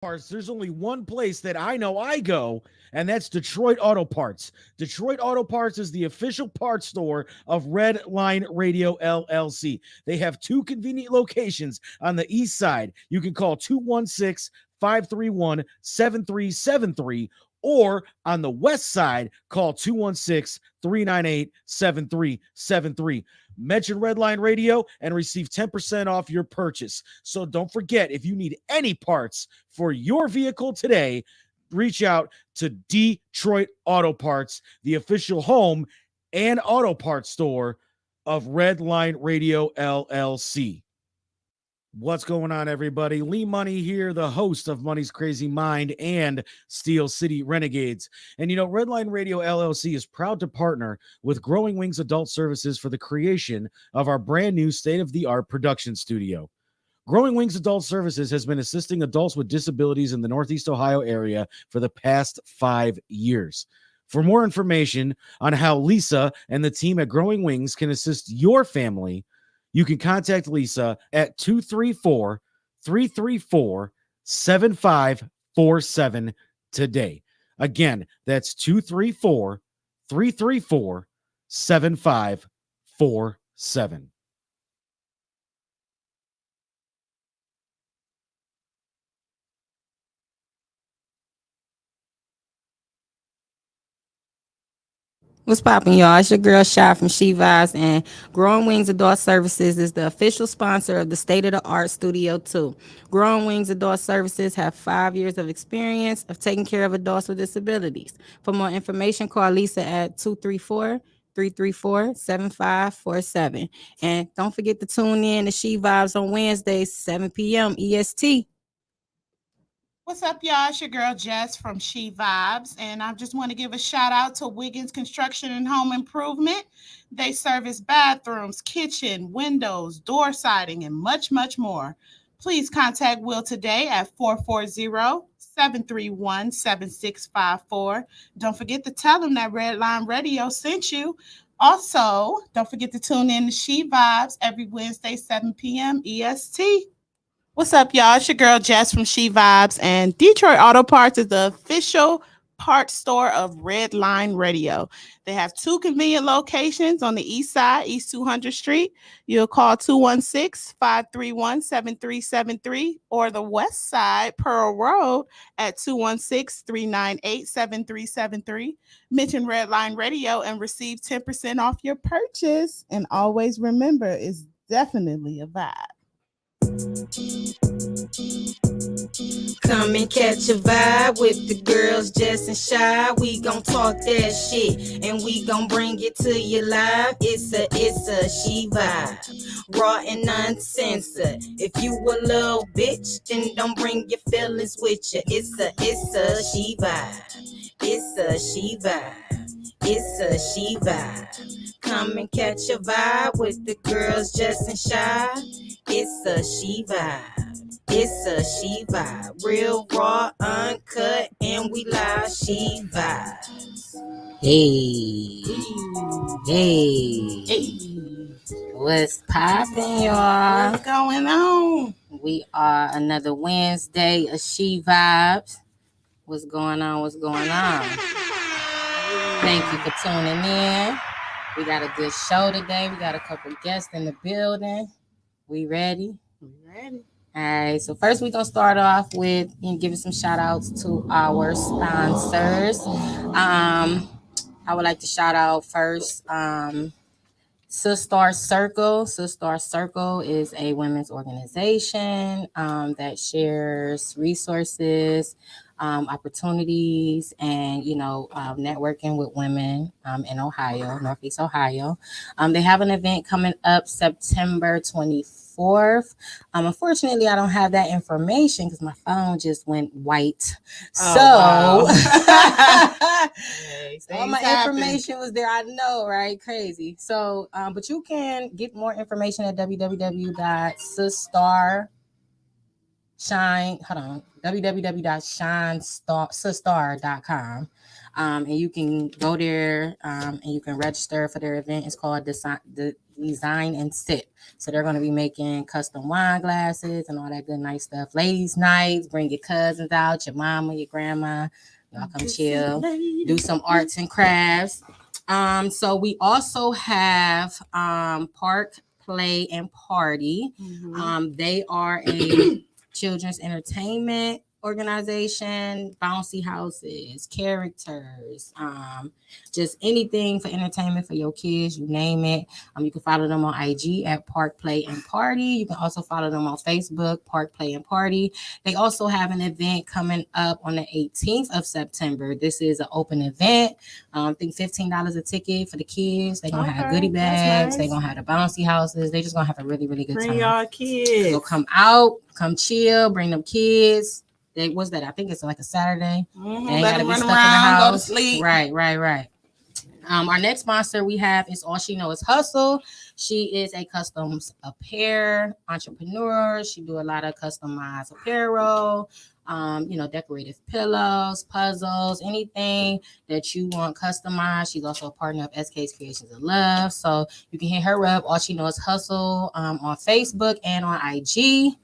Parts, there's only one place that I know I go, and that's Detroit Auto Parts. Detroit Auto Parts is the official parts store of Red Line Radio LLC. They have two convenient locations on the east side. You can call 216 531 7373, or on the west side, call 216 398 7373. Mention Redline Radio and receive 10% off your purchase. So don't forget, if you need any parts for your vehicle today, reach out to Detroit Auto Parts, the official home and auto parts store of Redline Radio LLC. What's going on, everybody? Lee Money here, the host of Money's Crazy Mind and Steel City Renegades. And Redline Radio LLC is proud to partner with Growing Wings Adult Services for the creation of our brand new state-of-the-art production studio. Growing Wings Adult Services has been assisting adults with disabilities in the Northeast Ohio area for the past 5 years. For more information on how Lisa and the team at Growing Wings can assist your family, you can contact Lisa at 234-334-7547 today. Again, that's 234-334-7547. What's poppin', y'all? It's your girl Shy from She Vibes, and Growing Wings Adult Services is the official sponsor of the State of the Art Studio 2. Growing Wings Adult Services have 5 years of experience of taking care of adults with disabilities. For more information, call Lisa at 234-334-7547. And don't forget to tune in to She Vibes on Wednesdays, 7 p.m. EST. What's up, y'all? It's your girl Jess from She Vibes, and I just want to give a shout out to Wiggins Construction and Home Improvement. They service bathrooms, kitchen, windows, door siding, and much, much more. Please contact Will today at 440-731-7654. Don't forget to tell them that Redline Radio sent you. Also, don't forget to tune in to She Vibes every Wednesday, 7 p.m. EST. What's up, y'all? It's your girl Jess from She Vibes, and Detroit Auto Parts is the official parts store of Red Line Radio. They have two convenient locations on the east side, East 200th Street. You'll call 216-531-7373, or the west side, Pearl Road, at 216-398-7373. Mention Red Line Radio and receive 10% off your purchase. And always remember, it's definitely a vibe. Come and catch a vibe with the girls, Jess and Shy. We gon' talk that shit and we gon' bring it to you live. It's a She Vibe, raw and uncensored. If you a little bitch, then don't bring your feelings with you. It's a She Vibe. It's a She Vibe. It's a She Vibe. Come and catch a vibe with the girls, Jess and Shy. It's a She Vibe. It's a She Vibe. Real, raw, uncut, and we live She Vibes. Hey. What's poppin', y'all? What's going on? We are another Wednesday of She Vibes. What's going on? Thank you for tuning in. We got a good show today. We got a couple guests in the building. We ready? Ready. All right, so first we're going to start off with giving some shout outs to our sponsors. I would like to shout out first Sistar Circle. Sistar Circle is a women's organization that shares resources, opportunities, and networking with women in Ohio, Northeast Ohio. They have an event coming up September 24th. Unfortunately, I don't have that information because my phone just went white. All my information was there. I know, right? Crazy. So, but you can get more information at www.sistar.com. And you can go there and you can register for their event. It's called Design and Sip. So they're going to be making custom wine glasses and all that good nice stuff. Ladies' nights, bring your cousins out, your mama, your grandma. Y'all come chill, do some arts and crafts. So we also have Park Play and Party. They are a children's entertainment organization, bouncy houses, characters, just anything for entertainment for your kids, you name it. You can follow them on IG at Park Play and Party. You can also follow them on Facebook, Park Play and Party. They also have an event coming up on the 18th of September. This is an open event. I think $15 a ticket for the kids. They're gonna have goodie bags. Nice. They're gonna have the bouncy houses. They're just gonna have a really, really good time. Bring y'all kids. So come out, come chill, bring them kids. What's that? I think it's like a Saturday. They ain't Let gotta them be run stuck around, in the house. go to sleep. Right. Our next sponsor we have is All She Know Is Hustle. She is a customs apparel entrepreneur. She do a lot of customized apparel, decorative pillows, puzzles, anything that you want customized. She's also a partner of SK's Creations of Love. So you can hit her up, All She Know Is Hustle, on Facebook and on IG.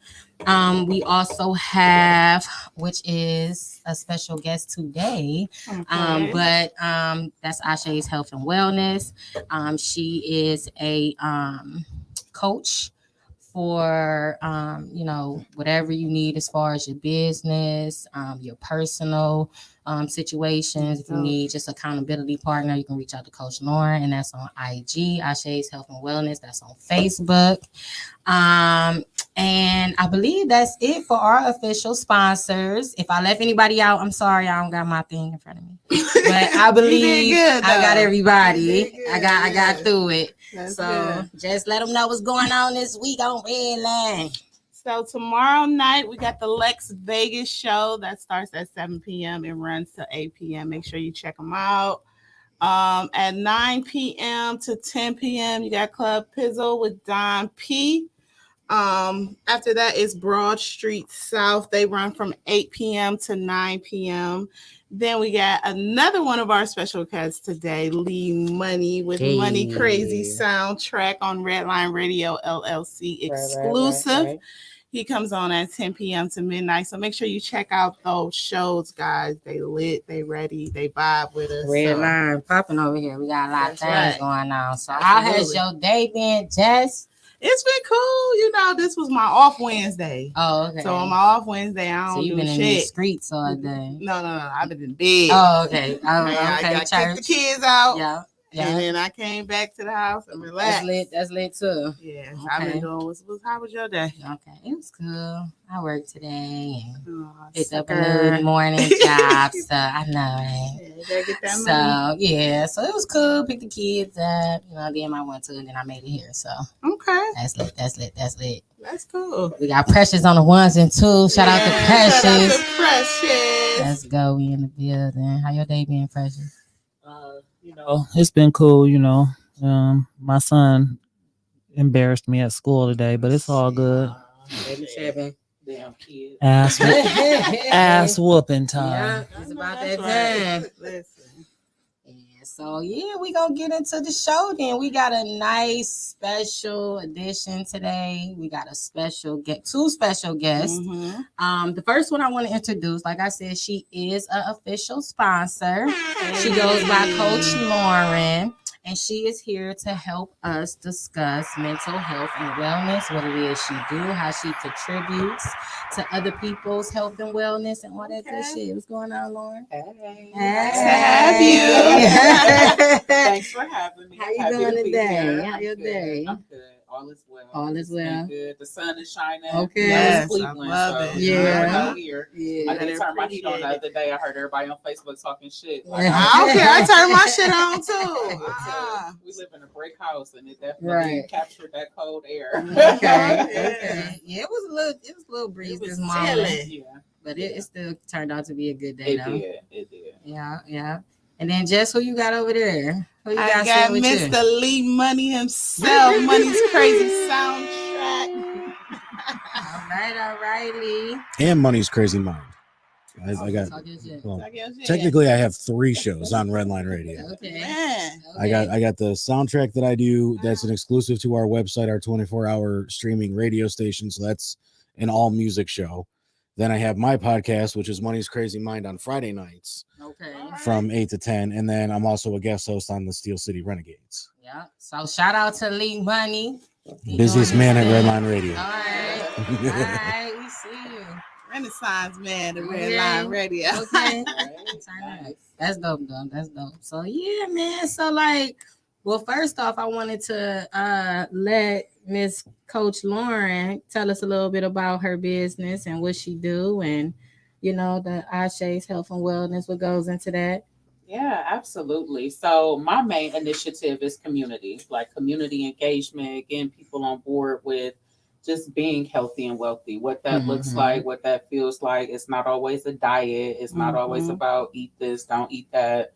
We also have, which is a special guest today, but that's Ashe's Health and Wellness. She is a coach for whatever you need as far as your business, your personal situations. If you need just accountability partner, you can reach out to Coach Lauren, and that's on IG, Ashe's Health and Wellness. That's on Facebook. And I believe that's it for our official sponsors. If I left anybody out, I'm sorry, I don't got my thing in front of me. But I believe I got everybody. I got through it. That's good. Just let them know what's going on this week on Redline. So tomorrow night we got the Lex Vegas show that starts at 7 p.m. and runs to 8 p.m. Make sure you check them out. At 9 p.m. to 10 p.m. you got Club Pizzle with Don P. After that is Broad Street South. They run from 8 p.m. to 9 p.m. Then we got another one of our special guests today, Lee Money with Money Crazy Soundtrack on Redline Radio LLC exclusive. Right. He comes on at 10 p.m. to midnight. So make sure you check out those shows, guys. They lit, they ready, they vibe with us. Redline popping over here. We got a lot of things going on. So how has your day been, Jess? It's been cool. This was my off Wednesday. Oh, okay. So on my off Wednesday, I don't do shit. So you've been in the streets all day. No. I've been in bed. Oh, okay. Okay. I kicked the kids out. Yeah. And then I came back to the house and relaxed. That's lit too. Yeah. Okay. I've been doing how was your day? Okay. It was cool. I worked today and picked up a new morning job. So I know, right? Yeah, you gotta get that money. So it was cool. Picked the kids up. Then I went to and then I made it here. So okay. That's lit. That's cool. We got Precious on the ones and twos. Shout out to Precious. Shout out to Precious. Let's go. We in the building. How your day been, Precious? It's been cool. My son embarrassed me at school today, but it's all good. Damn kids. Ass whooping time. Yeah, it's about that time. So we gonna get into the show then. We got a nice special edition today. We got two special guests. The first one I want to introduce, like I said, she is an official sponsor. She goes by Coach Lauren, and she is here to help us discuss mental health and wellness, what it is she do, how she contributes to other people's health and wellness and all that good shit. What's going on, Lauren? Hey. Nice to have you. Thanks for having me. How you doing today? How your day? I'm good. All is well. All is well. Good. The sun is shining. Okay. Yes, Cleveland, I love it. Yeah. Here. Yeah. I didn't turn my heat on the other day. I heard everybody on Facebook talking shit. Like, I don't care. I turned my shit on too. We live in a brick house, and it definitely captured that cold air. Okay. Yeah, it was a little breeze this morning. Yeah. But it still turned out to be a good day, though. It did. Yeah. And then Jess, who you got over there? Who you I got Mr. Lee Money himself. Money's Crazy Soundtrack. All right, Lee. And Money's Crazy Mind. I got. Talk your shit. Well, Talk your shit. technically, I have 3 shows on Redline Radio. Okay. Man. I got the soundtrack that I do. That's an exclusive to our website, our 24-hour streaming radio station. So that's an all music show. Then I have my podcast, which is Money's Crazy Mind on Friday nights Okay. from 8 to 10. And then I'm also a guest host on the Steel City Renegades. Yeah. So shout out to Lee Money. Businessman at Redline Radio. All right. All right. We see you. Renaissance man, the Red Okay. Line Radio. Okay. That's dope, though. That's dope. So yeah, man. So like, well, first off, I wanted to let Miss Coach Lauren tell us a little bit about her business and what she do, and you know, the Ashe's Health and Wellness, what goes into that. Yeah, absolutely. So my main initiative is community, like community engagement, getting people on board with just being healthy and wealthy, what that looks like, what that feels like. It's not always a diet. It's not always about eat this, don't eat that,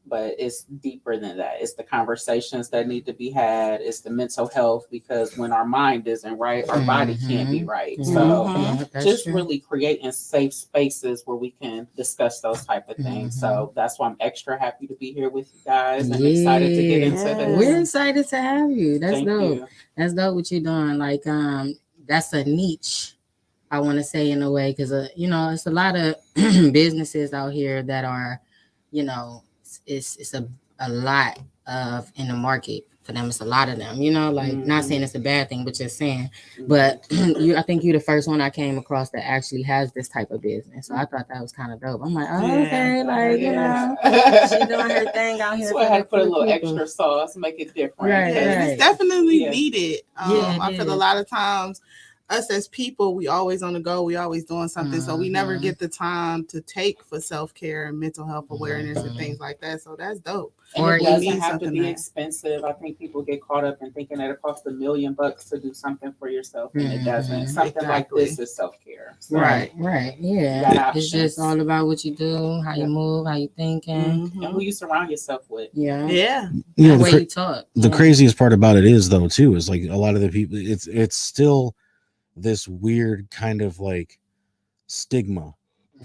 but it's deeper than that. It's the conversations that need to be had. It's the mental health, because when our mind isn't right, our body can't be right. So just really creating safe spaces where we can discuss those type of things. So that's why I'm extra happy to be here with you guys and excited to get into this. We're excited to have you. That's Thank dope. you. That's dope what you're doing. Like, that's a niche, I want to say, in a way, because you know, it's a lot of businesses out here that are, you know, it's a lot of in the market for them. It's a lot of them, you know, like not saying it's a bad thing, but just saying. But I think you're the first one I came across that actually has this type of business. So I thought that was kind of dope. I'm like, oh, okay, like you know, she doing her thing out here. That's why I had to put a little extra sauce, make it different. Right, Yeah, right. it's definitely Yeah. needed. I feel a lot of times us as people, we always on the go, we always doing something, so we never get the time to take for self-care and mental health awareness and things like that. So that's dope. And Or it it doesn't means have to something be that- expensive. I think people get caught up in thinking that it costs $1 million to do something for yourself, and it doesn't. Something like Exactly. this is self-care. So, Right, yeah. got It's just options. all about what you do, how you move, how you thinking. And who you surround yourself with. Yeah, Yeah. You know, the the, way cra- you talk. the Yeah. craziest part about it is, though, too, is like a lot of the people, it's still this weird kind of like stigma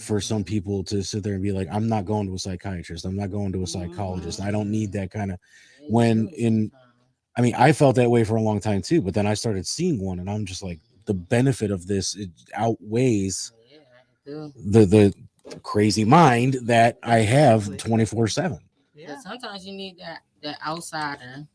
for some people to sit there and be like, I'm not going to a psychiatrist, I'm not going to a psychologist, I don't need that kind of, when in, I mean, I felt that way for a long time too, but then I started seeing one and I'm just like, the benefit of this, it outweighs the crazy mind that I have 24/7. Yeah. Sometimes you need that outsider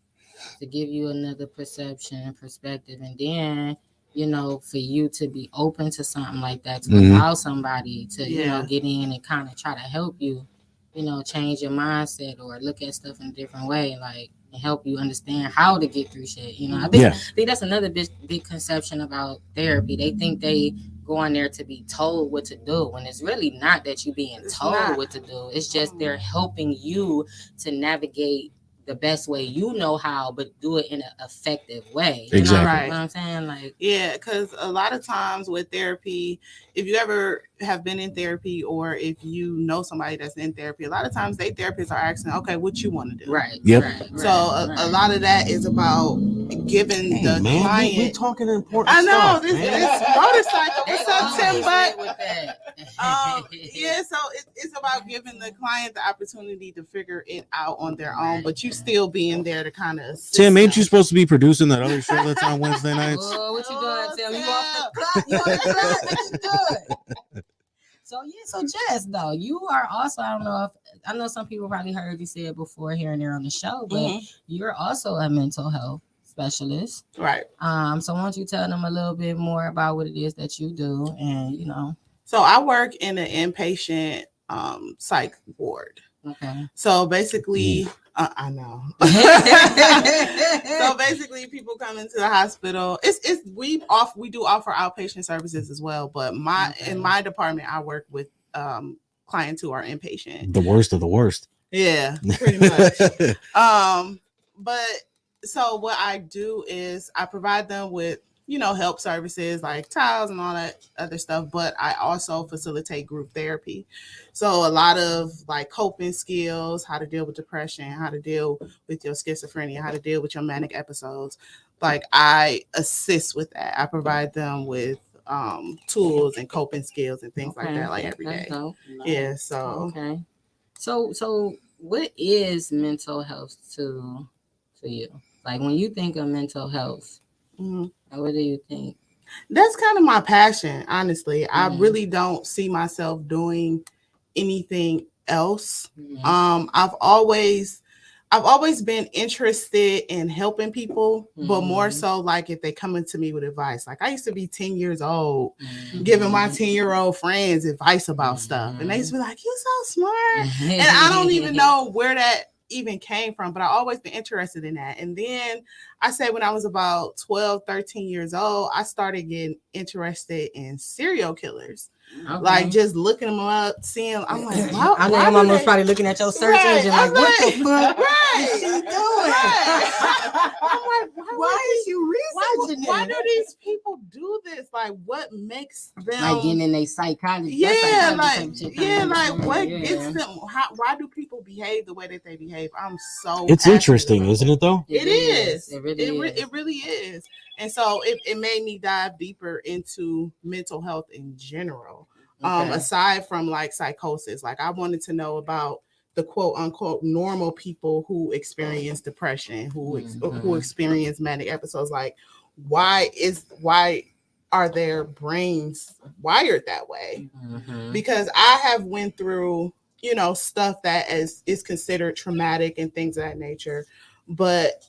to give you another perception and perspective, and then you know, for you to be open to something like that, to allow somebody to you know get in and kind of try to help you, you know, change your mindset or look at stuff in a different way, like and help you understand how to get through shit. You know, I think that's another big conception about therapy. They think they go in there to be told what to do, when it's really not that you being told what to do. It's just they're helping you to navigate the best way you know how, but do it in an effective way. You Exactly. know Right. what I'm saying? Like, Yeah, because a lot of times with therapy, if you ever have been in therapy or if you know somebody that's in therapy, a lot of times they therapists are asking, okay, what you want to do? right. Yep. Right, So a lot of that is about giving the client. we talking important I know stuff, this man. motorcycle. They What's up, always Tim? hit But with that. yeah, so it's about giving the client the opportunity to figure it out on their own, but you still being there to kind of Tim, ain't you supposed to be producing that other show that's on Wednesday nights? Oh, what you doing, Tim? You Tim. off the clock? You on the clock? What you doing? So yeah, so Jess, though, you are also, I know some people probably heard you say it before here and there on the show, but you're also a mental health specialist. right. So why don't you tell them a little bit more about what it is that you do, and you know. So I work in an inpatient psych ward. Okay. So basically, I know. So basically, people come into the hospital. We do offer outpatient services as well, but in my department, I work with clients who are inpatient. The worst of the worst. Yeah, pretty much. But so what I do is I provide them with, help services like towels and all that other stuff, but I also facilitate group therapy. So a lot of like coping skills, how to deal with depression, how to deal with your schizophrenia, how to deal with your manic episodes. Like I assist with that. I provide them with tools and coping skills and things like Okay, that, like every that's day. dope. Yeah. So Okay. So what is mental health to you? Like when you think of mental health, mhm. what do you think? That's kind of my passion, honestly. I Mhm. really don't see myself doing anything else. Mhm. I've always been interested in helping people, but more Mhm. so like if they come into me with advice. Like I used to be 10 years old, Mhm. giving my 10-year-old friends advice about stuff. And they used to be like, "You're so smart." And I don't even know where that even came from, but I always been interested in that. And then I say when I was about 12, 13 years old, I started getting interested in serial killers. Okay. Like just looking them up, seeing, I'm like, I wow. know your mom was probably looking at your search Right, engine I'm like, what the like, fuck right, is she doing? right. I'm like, Why is you researching why this? do these people do this? Like, what makes them Like getting in their psychology. yeah, that like psychology type shit yeah, kinda like makes what sense, gets yeah. them? Why do people behave the way that they behave? I'm so It's passionate interesting, about isn't it though? it is. It really is. It really is. And so it made me dive deeper into mental health in general. Okay. Aside from like psychosis, like I wanted to know about the quote unquote normal people who experience depression, who experience manic episodes. Like, why are their brains wired that way? Mhm. Because I have went through, stuff that is considered traumatic and things of that nature, but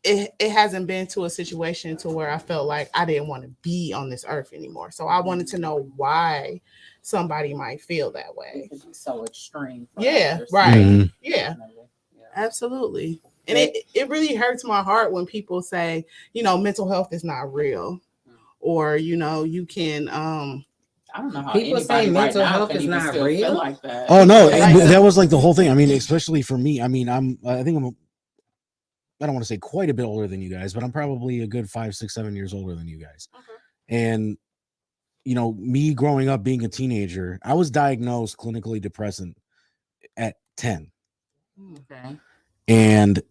it hasn't been to a situation to where I felt like I didn't want to be on this earth anymore. So I wanted to know why somebody might feel that way. It can be so extreme. for Yeah, others. right. Mhm. Yeah, Definitely. Yeah. absolutely. And it really hurts my heart when people say, mental health is not real, or you can I don't know how People anybody say right mental now health can is even not still real? feel like that. Oh no, Like that was like the whole thing. I mean, especially for me. I mean, I think I don't want to say quite a bit older than you guys, but I'm probably a good 5, 6, 7 years older than you guys. Okay. And me growing up being a teenager, I was diagnosed clinically depressant at 10. Okay. And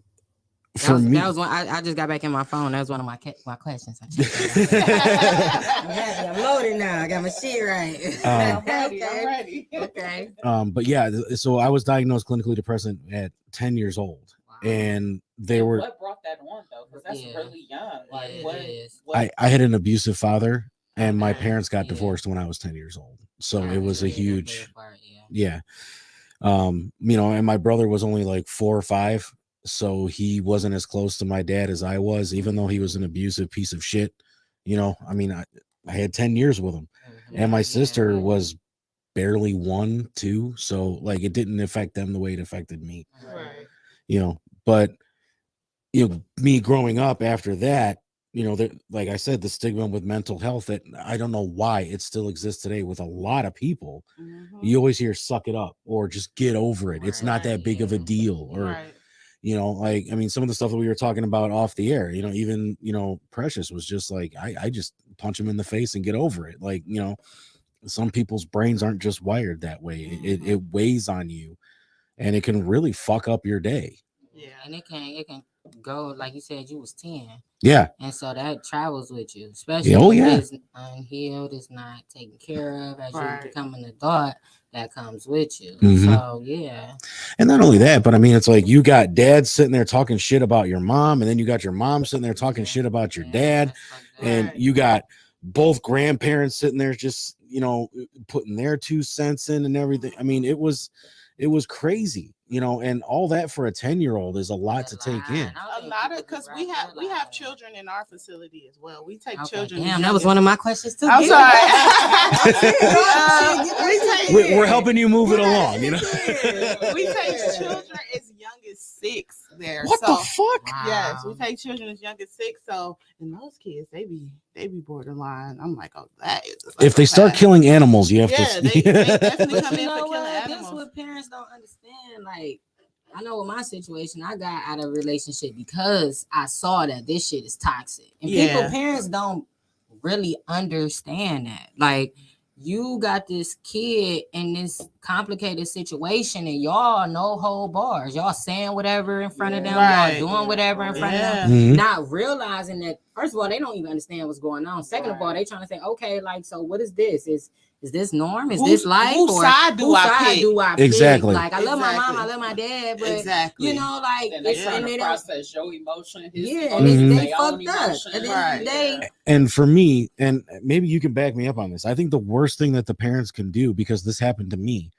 for me, that was one. I just got back in my phone. That was one of my questions. I'm happy. I'm loaded now. I got my shit right. I'm ready. Okay. but yeah, so I was diagnosed clinically depressant at 10 years old. Wow. And they And were what brought that on though? Because that's Yeah. really young. Like Yeah, what? it is. what I had an abusive father, and my Okay. parents got Yeah. divorced when I was 10 years old. So Yeah, it was a yeah, that huge plays a part, yeah. yeah. And my brother was only like 4 or 5, so he wasn't as close to my dad as I was, even though he was an abusive piece of shit. I mean, I had 10 years with him, and my sister was barely 1, 2, so like it didn't affect them the way it affected me. Right. But me growing up after that, like I said, the stigma with mental health, that I don't know why it still exists today with a lot of people. Mhm. You always hear suck it up or just get over it. It's not that Right, big of a yeah. deal. Or, Right. like, I mean, some of the stuff that we were talking about off the air, even, Precious was just like, I just punch him in the face and get over it. Like, some people's brains aren't just wired that way. It weighs on you, and it can really fuck up your day. Yeah. And it can go, like you said, you was 10. Yeah. And so that travels with you, especially Oh, if yeah. it's unhealed, it's not taken care of as Right. you become an adult, that comes with you. Mhm. So yeah. And not only that, but I mean, it's like you got dad sitting there talking shit about your mom, and then you got your mom sitting there talking shit about your dad, that's fucked up. and Right. you got both grandparents sitting there just, putting their 2 cents in and everything. I mean, it was crazy, and all that for a 10-year-old is a lot to take in. A lot of, because we have children in our facility as well. We take children. Damn, that was one of my questions too. I'm Yeah. sorry. We're helping you move it along, We take children as young as 6 there. What the fuck? Yes, we take children as young as 6. So, and those kids, they be borderline. I'm like, oh, that is. If they start killing animals, you have yeah, to. they definitely But come you in know for killing what? That's animals. what parents don't understand. Like, I know with my situation, I got out of a relationship because I saw that this shit is toxic. And Yeah. parents don't really understand that. Like, you got this kid in this complicated situation, and y'all no hold bars. Y'all saying whatever in front of them, Right. y'all doing whatever in front of Yeah. them, Mhm. not realizing that. First of all, they don't even understand what's going on. Second of all, they trying to say, okay, like, so what is this? Is this norm? Is this life? Whose or side do whose I side pick? do I pick? Exactly. Like, I love my mom, I Exactly. love my dad, but Exactly. you know, like, And they it's, trying and to they don't. process your emotion, his Yeah, emotion, and they their own fucked up. emotion. At the end of the day, And for me, and maybe you can back me up on this, I think the worst thing that the parents can do, because this happened to me,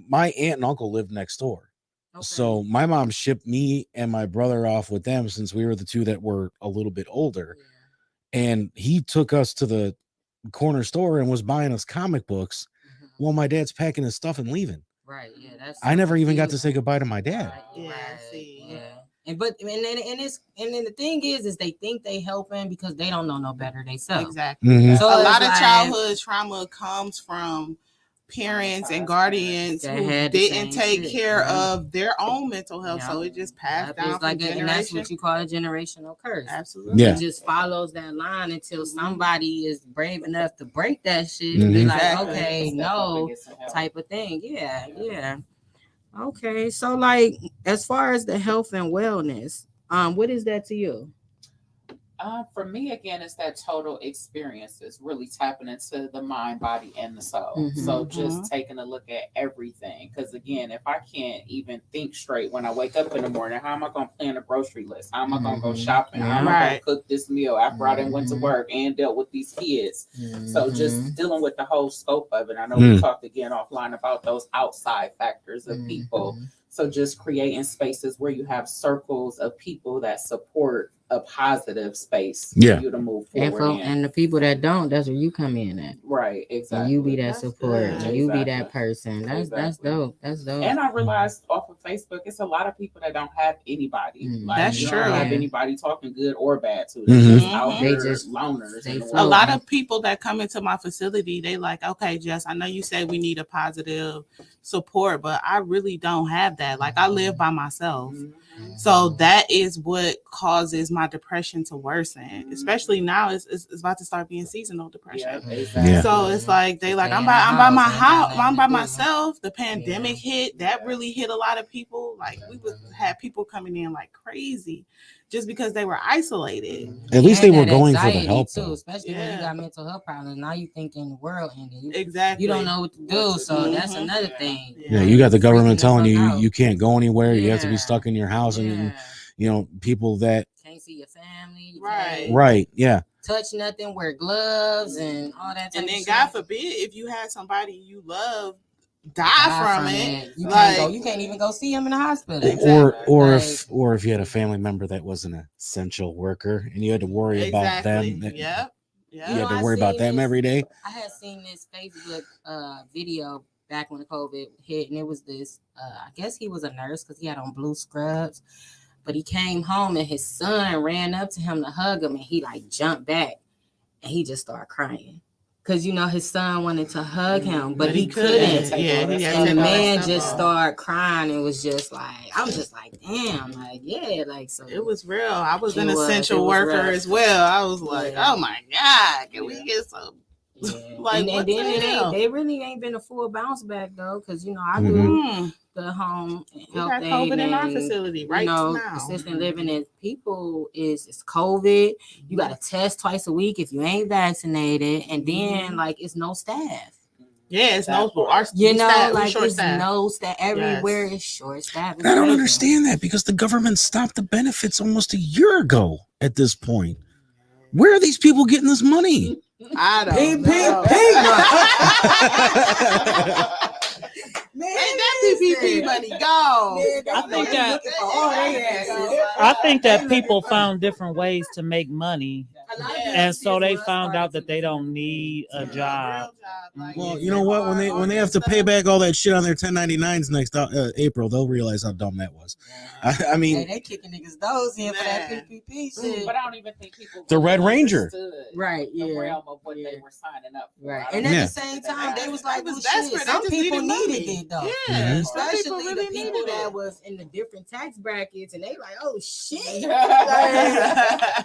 my aunt and uncle lived next door. okay. So my mom shipped me and my brother off with them since we were the two that were a little bit older. And he took us to the corner store and was buying us comic books Mhm. while my dad's packing his stuff and leaving. Right, yeah, that's. I so never even got to say confusing. goodbye to my dad. Right, Yeah, right, see. yeah. And then the thing is they think they helping because they don't know no better themselves. Exactly. Mhm. So A it's lot of like- childhood trauma comes from parents and guardians That who had the didn't same take shit. care Mhm. of their own mental health, so Yeah. it just passed Yep, down it's like from and that's generation. what you call a generational curse. Absolutely. Yeah. It just follows that line until somebody is brave enough to break that shit Mhm. and be like, Exactly. okay, Step up and no, get some help. type of thing. Yeah. Okay, so like as far as the health and wellness, what is that to you? For me, again, it's that total experience. It's really tapping into the mind, body, and the soul. So Mhm. just taking a look at everything. Because again, if I can't even think straight when I wake up in the morning, how am I going to plan a grocery list? How am I going to go Mhm. shopping? How am I Right. going to cook this meal after I done went to Mhm. work and dealt with these kids? So Mhm. just dealing with the whole scope of it. I know Mm. we talked again offline about those outside factors of people. Mhm. So just creating spaces where you have circles of people that support a positive space Yeah. for you to move And forward for in. and the people that don't, that's where you come in at. Right, And exactly. you be that That's support. good. And you be that Exactly. person. That's Exactly. dope. That's dope. And I realized off of Facebook, it's a lot of people that don't have anybody. Mm. Like, That's you true. don't have Yeah. anybody talking good or bad to. Mhm. They're just out Mhm. here They just- loners. they in the float. A world. lot of people that come into my facility, they like, okay, Jess, I know you say we need a positive support, but I really don't have that. Like, I live by myself. Mhm. So that is what causes my depression to worsen. Especially now, it's about to start being seasonal depression. Yeah, exactly. Yeah. So it's like they like Stay I'm in by the I'm by my house, ain't got house, nothing I'm to by do. myself. The pandemic hit, that Yeah. really hit a lot of people. Like had people coming in like crazy, just because they were isolated. At least And they were that going for the anxiety, help, too, though. especially when you Yeah. got mental health problems. Now you thinking the world ending. Exactly. You don't know what to do. So that's Mhm. another Yeah. thing. Yeah, you got the government Freaking telling the you fuck out. you can't go anywhere. You have to be Yeah. stuck in your house, and Yeah. you know people that Can't see your family. You Right. can't right, yeah, touch nothing. Wear gloves and all that. Type And then of God shit. forbid if you had somebody you love die from it. You Like, can't go. You can't even go see him in the hospital. or if you had a family member that was an essential worker and you had to worry about them, Exactly. Yep. you Yep. You know, had to I worry about seen them this- every day. I had seen this Facebook video back when the COVID hit, and it was this. I guess he was a nurse because he had on blue scrubs, but he came home and his son ran up to him to hug him, and he like jumped back, and he just started crying because you know his son wanted to hug him, but he couldn't. Yeah, he had to And the take all that man stuff just off. started crying. It was just like I'm just like, damn, like yeah, like so. It was real. I was It an was- essential it was worker rough. as well. I was like, Yeah. oh my God, can we get some? Yeah. Like, and what then the it hell? ain't. They really ain't been a full bounce back though, because you know I Mhm. do Mm, the home we health got aid COVID in our and, facility right you know, now. assisted living and people is it's COVID. You got to test twice a week if you ain't vaccinated, and then like it's no staff. Yeah, it's no That part. our You we know, staff- we like short it's staff. no staff everywhere. Yes. It's short staff. And I don't understand that because the government stopped the benefits almost a year ago at this point. Where are these people getting this money? I don't Ping, know. Man, Ain't that PPP money gone? I think that- I I think that people found different ways to make money, and so they found out that they don't need a job. Well, you know what? When they have to pay back all that shit on their 1099s next April, they'll realize how dumb that was. I Hey, mean, they kicking niggas' doors in for that Man. PPP shit. But I don't even think people The Red Ranger. understood Right, the yeah. realm of what Yeah. they were signing up for. Right. I And don't at Yeah. the same time, they was like, They well, was shit, desperate. They some just people needed needed money. it though. Yeah, Mhm. some people Especially really the people needed that it. was in the different tax brackets, and they like, oh shit.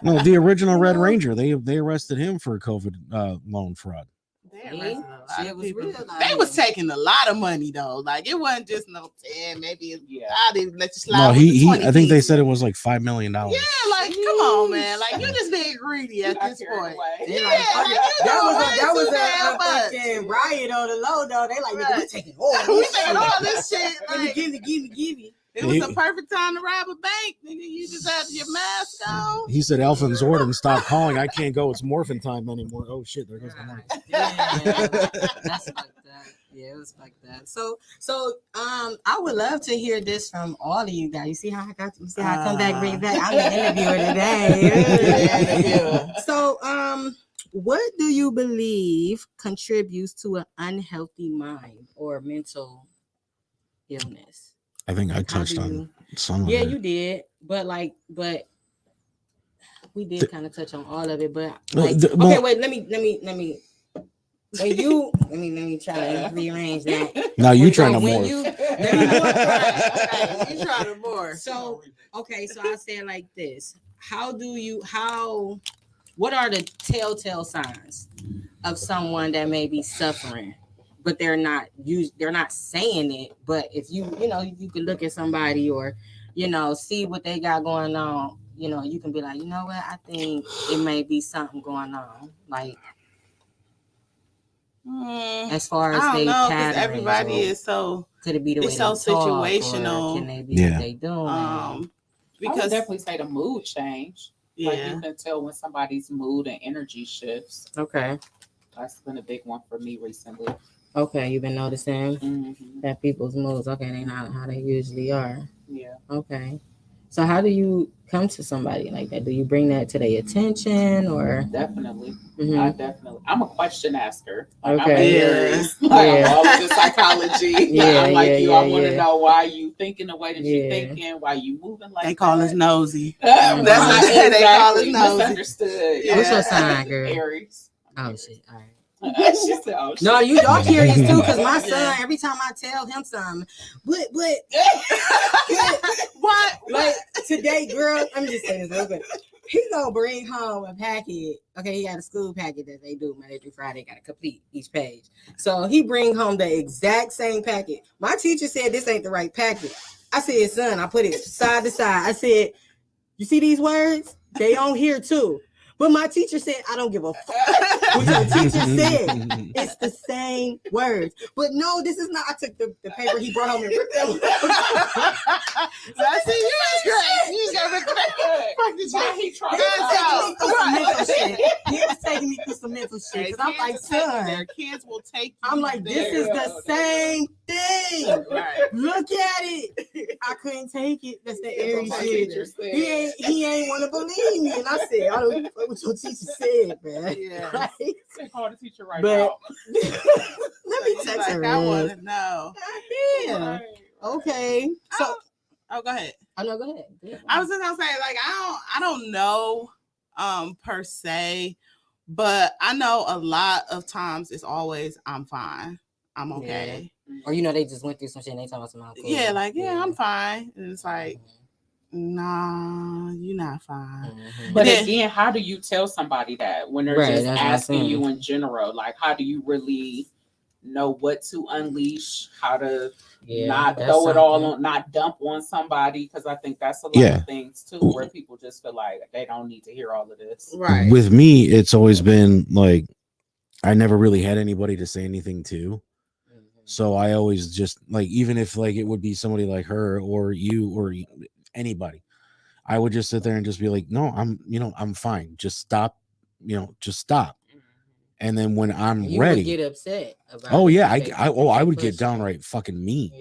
no, the original Red Ranger, they arrested him for COVID loan fraud. They See? arrested a lot Shit of was people. real out They was here. taking a lot of money though. Like it wasn't just no 10, maybe I didn't let you slide. No, with he the 20 I think they pieces. said it was like $5 million. Yeah, like come on, man. Like you just being greedy at this point. They Yeah, like, like, fuck you it. doing way that was too damn a much. fucking riot on the low though. They like, nigga, we Right. taking all We this taking shit. all this shit. Like, Give me. it was a perfect time to rob a bank, nigga. You just had your mask on. He said Elfin Zordon, stop calling. I can't go. It's morphin time anymore. Oh shit, there goes the mic. That's fucked up. Yeah, it was fucked up. So I would love to hear this from all of you guys. You see how I come back, bring back. I'm the interviewer today. So what do you believe contributes to an unhealthy mind or mental illness? I think I How touched do on you- some of Yeah, it. you did, but we did kind of touch on all of it. But Well, like, the- okay, well- wait, let me. When you, let me try to rearrange that. Now you trying to When morph. you, You trying to more. so okay, so I said like this: what are the telltale signs of someone that may be suffering, but they're not saying it? But if you can look at somebody or see what they got going on, you can be like, you know what, I think it may be something going on, like as far as I they don't know, because patterns, everybody or is so could it be the way it's they so talk, or situational. can they be Yeah. what they doing? I would because definitely say the mood change. Like yeah. you can tell when somebody's mood and energy shifts. Okay, That's been a big one for me recently. you've been noticing Mm-hmm. that people's moods, they not how they usually are. Yeah. Okay, so how do you come to somebody like that? Do you bring that to their attention, or Definitely. Mhm. I'm a question asker. Like, Okay. I'm a Yeah. Aries. Like, Yeah. I'm all into psychology. Yeah, I'm like yeah, you. yeah, I want to yeah. know why you thinking the way that Yeah. you thinking, why you moving like They call that. us nosy. That's That's not what they call us exactly nosy. misunderstood. Yeah. What's your sign, girl? Aries. Oh shit! All right. She said, oh, shit. No, y'all curious too, because my son, Yeah. every time I tell him something, but What? like today, girl, I'm just saying this real quick. He gonna bring home a packet. Okay, he got a school packet that they do Monday through Friday, gotta complete each page. So he bring home the exact same packet. My teacher said this ain't the right packet. I said, son, I put it side to side. I said, you see these words? They on here too. But my teacher said, I don't give a fuck what your teacher said. It's the same words. But no, this is not. I took the paper he brought home and ripped them. I see you is great. You got to fuck the Why shit. he trying He was taking me through some mental Right. shit. He was taking me through some mental shit. Hey, Cause I'm like, kids will take you son, there. Kids will take you. I'm like, this is the same thing. Right. Look at it. I couldn't take it. That's the Aries My shit. teacher said. He ain't want to believe me. And I said, I don't know what your teacher said, man. Yeah. Right? They call the teacher right But- now. Let me He's text like, her. I man. want to know. Yeah. Right. Okay. So, Oh, go ahead. oh no, go ahead. Yeah. I was just gonna say, like, I don't know, per se, but I know a lot of times it's always I'm fine, I'm okay. Or they just went through some shit and they talking about some cool. Yeah, like I'm fine, and it's like, nah, you're not fine. Mhm. But Yeah. again, how do you tell somebody that when they're Right, just that's what I'm asking saying. you in general? Like, how do you really know what to unleash? How to not that's throw it all something. on, not dump on somebody? Because I think that's a lot Yeah. of things too, where people just feel like they don't need to hear all of this. Right. With me, it's always been like I never really had anybody to say anything to. Mhm. So I always just like, even if like it would be somebody like her or you or anybody, I would just sit there and just be like, no, I'm fine. Just stop, just stop. And then when I'm You ready, would get upset about oh it yeah, if they- I if would they get push you. downright fucking mean,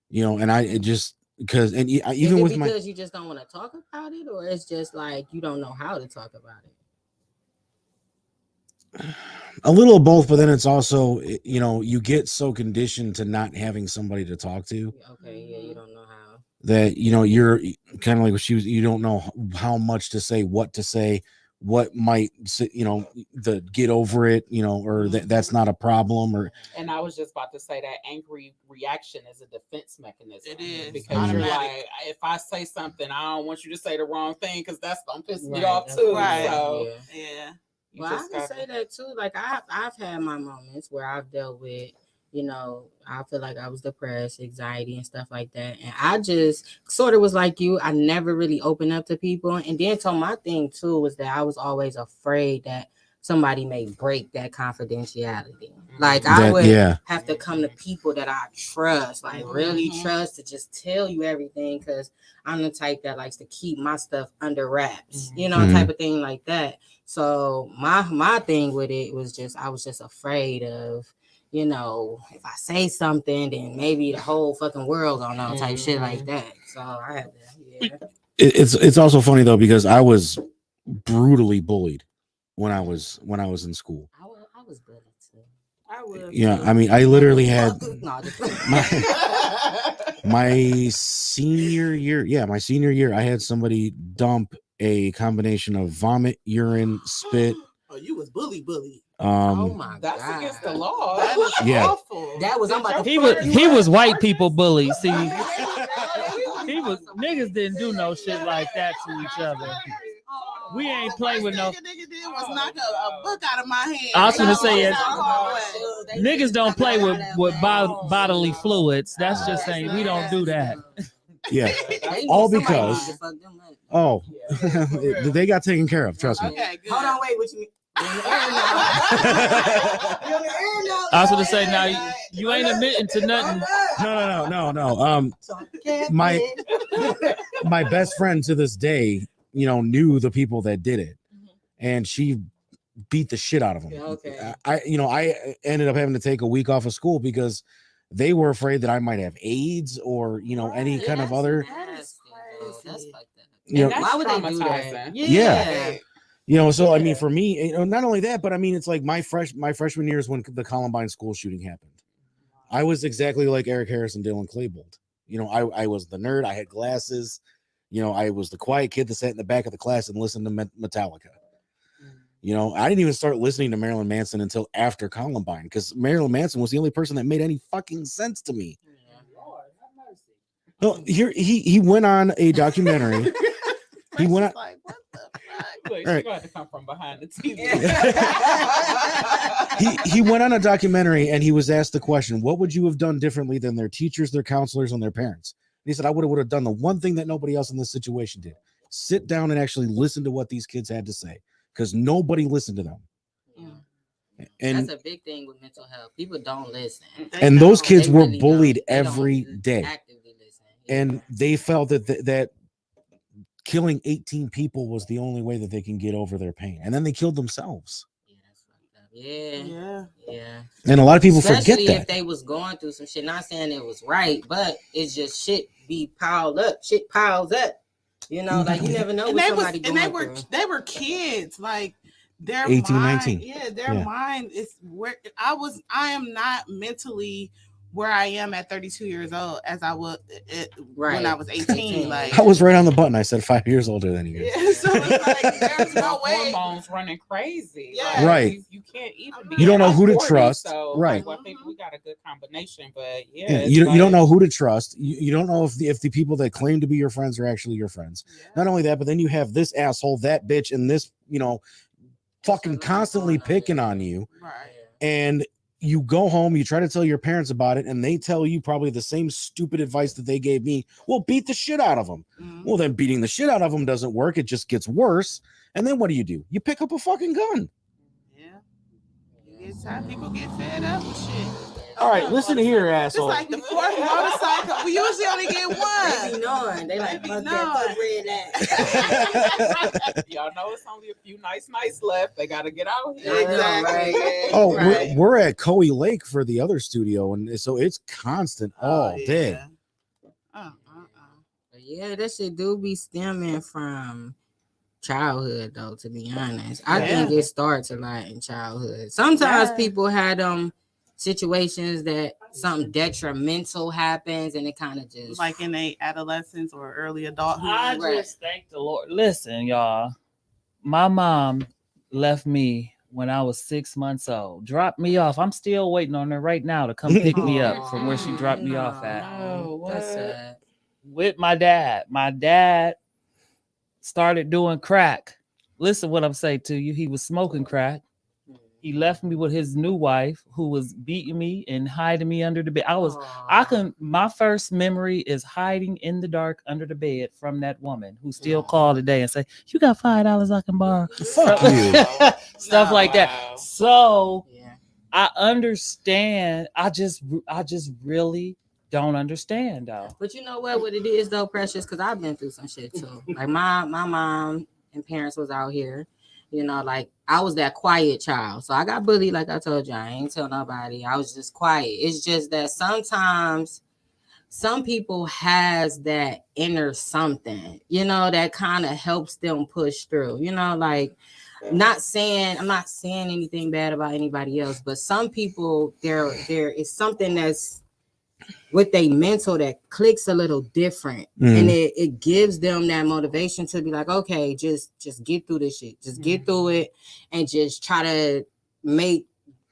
Yeah. and it just because and Is even it with my because you just don't want to talk about it, or it's just like you don't know how to talk about it? a little of both, but then it's also you get so conditioned to not having somebody to talk to Okay, yeah, you don't know how. that you're kind of like what she was. You don't know how much to say, what to say, what might the get over it, or that's not a problem, or And I was just about to say that angry reaction is a defense mechanism. It is. Because you're Automatic. like, if I say something, I don't want you to say the wrong thing because that's gonna piss me Right, off that's too. right. So Yeah. Yeah. You Well, I just can gotta- say that too. Like I've had my moments where I've dealt with, I feel like I was depressed, anxiety, and stuff like that. And I just sort of was like you. I never really opened up to people. And then so my thing too was that I was always afraid that somebody may break that confidentiality. Like I would have to come to people that I trust, like really trust, to just tell you everything, because I'm the type that likes to keep my stuff under wraps, type of thing like that. So my thing with it was just I was just afraid of, if I say something, then maybe the whole fucking world gonna know, type shit like that. So I had to, It's also funny though, because I was brutally bullied when I was in school. I was bullied too. I was. Yeah, I mean, I literally had No, my senior year. Yeah, my senior year, I had somebody dump a combination of vomit, urine, spit. Oh, you was bully. Oh my That's god, against the law. That is Yeah. awful. that was I'm about to He was white people bully. See, niggas didn't do no shit like that to each other. We ain't play with no. Nigga did was knock a book out of my hand. I was gonna say Down the hallway. Niggas don't play with bodily fluids. That's just saying we don't do that. Yeah, They all need somebody because- to fuck them up. oh, they got taken care of. Trust me. Okay, good. Hold on, wait, what you mean? I was gonna say now you ain't admitting to nothing. No. My best friend to this day, knew the people that did it, and she beat the shit out of them. Yeah, okay. I ended up having to take a week off of school because they were afraid that I might have AIDS or any kind of other. That's like that. You know, That's Why would they do that? traumatizing. Yeah. So I mean, for me, not only that, but I mean, it's like my freshman year is when the Columbine school shooting happened. I was exactly like Eric Harris and Dylan Klebold. I was the nerd. I had glasses. I was the quiet kid that sat in the back of the class and listened to Metallica. I didn't even start listening to Marilyn Manson until after Columbine, because Marilyn Manson was the only person that made any fucking sense to me. No, here he went on a documentary. He went on. Like, what the fuck? Look, Right. you got to come from behind the TV. He went on a documentary and he was asked the question, what would you have done differently than their teachers, their counselors, and their parents? And he said, I would have done the one thing that nobody else in this situation did: sit down and actually listen to what these kids had to say, because nobody listened to them. And That's a big thing with mental health. People don't listen. and those kids They were really bullied don't. They don't every day, actively listen. and they felt that killing 18 people was the only way that they can get over their pain, and then they killed themselves. Yeah, that's fucked up. Yeah. Yeah. And a lot of people Especially forget if that. they was going through some shit. Not saying it was right, but it's just shit be piled up. Shit piles up. Like you never know And what they was, somebody and going through. they were kids, like their 18, mind, 19. Yeah, their Yeah. mind is where I am not mentally where I am at 32 years old as I was when Right. I was 18. Like I was right on the button. I said 5 years older than you. yeah, so it's like there's no way. Hormones running crazy. Yeah. Like, Right. You can't even be You don't in know our who to 40s, trust. So, Right. Like, I think we got a good combination, but Yeah, it's you don't like- know who to trust. You don't know if the people that claim to be your friends are actually your friends. Not only that, but then you have this asshole, that bitch, and this, fucking constantly picking on you. Right. And you go home, you try to tell your parents about it, and they tell you probably the same stupid advice that they gave me. Well, beat the shit out of them. Mhm. Well, then beating the shit out of them doesn't work. It just gets worse. And then what do? You pick up a fucking gun. Yeah. It's time people get fed up with shit. All right, listen here, It's asshole. like the fourth motorcycle. We usually only get They one. be knowing. They like They be fuck that, fuck red that. Y'all know it's only a few nights left. They got to get out here. Exactly. Oh, Right. we're at Coe Lake for the other studio, and so it's constant all day. But yeah, that shit do be stemming from childhood, though. To be honest, I think it starts a lot in childhood. Sometimes Yeah. people had situations that something detrimental happens, and it kind of just Like in a adolescence or early adulthood. I Right. just thank the Lord. Listen, y'all. My mom left me when I was 6 months old. Dropped me off. I'm still waiting on her right now to come pick me up from where she dropped me off at. Oh, That's what? sad. With my dad. My dad started doing crack. listen what I'm saying to you. He was smoking crack. He left me with his new wife who was beating me and hiding me under the bed. My first memory is hiding in the dark under the bed from that woman who still called today and say, "You got $5 I can borrow." Fuck you. Stuff like that. Wow. So Yeah. I understand. I just really don't understand though. But you know what it is though, Precious, because I've been through some shit too. Like my mom and parents was out here, you know, like I was that quiet child. So I got bullied, like I told you. I ain't tell nobody. I was just quiet. It's just that sometimes some people has that inner something, you know, that kind of helps them push through, you know, like I'm not saying anything bad about anybody else, but some people there is something that's with they mental that clicks a little different, and it gives them that motivation to be like, okay, just get through this shit, just get through it, and just try to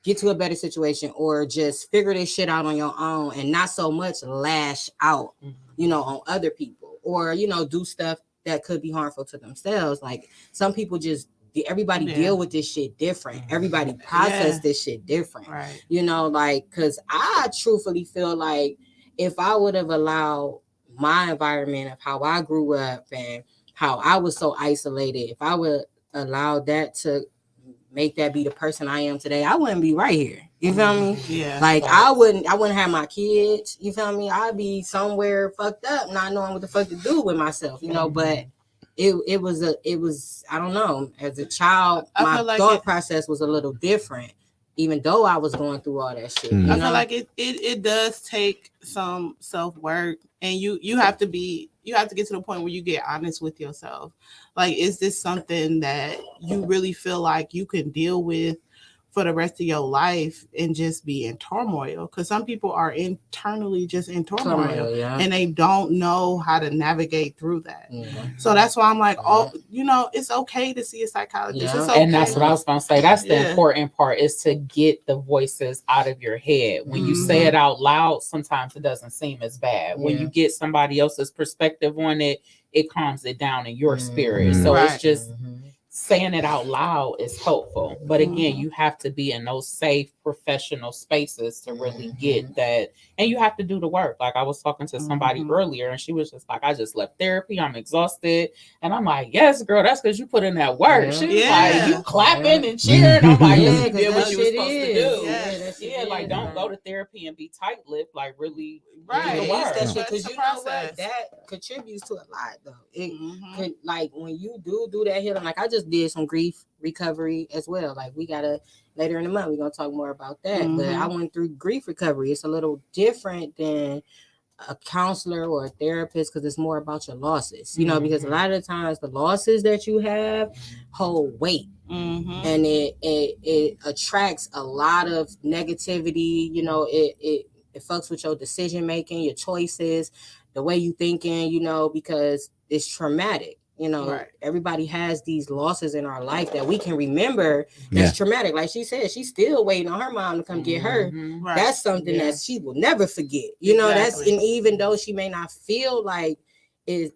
get to a better situation, or just figure this shit out on your own, and not so much lash out, you know, on other people, or you know, do stuff that could be harmful to themselves. Like some people just. Everybody deal with this shit different. Everybody process this shit different. Right. You know, like, because I truthfully feel like if I would have allowed my environment of how I grew up and how I was so isolated, if I would allow that to make that be the person I am today, I wouldn't be right here. You feel me? Yeah. Like I wouldn't have my kids. You feel me? I'd be somewhere fucked up, not knowing what the fuck to do with myself, you know, but it was I don't know, as a child my thought process was a little different, even though I was going through all that shit. I feel like it does take some self-work, and you have to get to the point where you get honest with yourself. Like, is this something that you really feel like you can deal with for the rest of your life and just be in turmoil? Because some people are internally just in turmoil, and they don't know how to navigate through that. So that's why I'm like, you know, it's okay to see a psychologist. It's okay. And that's what I was going to say. That's the important part, is to get the voices out of your head. When you say it out loud, sometimes it doesn't seem as bad. When you get somebody else's perspective on it, it calms it down in your spirit. So it's just saying it out loud is helpful. But again, you have to be in those safe professional spaces to really get that. And you have to do the work. Like I was talking to somebody earlier, and she was just like, I just left therapy, I'm exhausted. And I'm like, yes, girl, that's because you put in that work. She was like, you clapping and cheering. I'm like, you did what you were supposed to do. Like, don't go to therapy and be tight-lipped. Like, really do the work. Because you know what, that contributes to a lot though. It could, like, when you do that healing, like I just did some grief recovery as well. Like we gotta later in the month, we're gonna talk more about that. But I went through grief recovery. It's a little different than a counselor or a therapist, because it's more about your losses, you know, because a lot of the times the losses that you have hold weight, and it attracts a lot of negativity. You know, it fucks with your decision making, your choices, the way you thinking, you know, because it's traumatic. You know, everybody has these losses in our life that we can remember that's traumatic. Like she said, she's still waiting on her mom to come get her. That's something that she will never forget. You know, that's, and even though she may not feel like it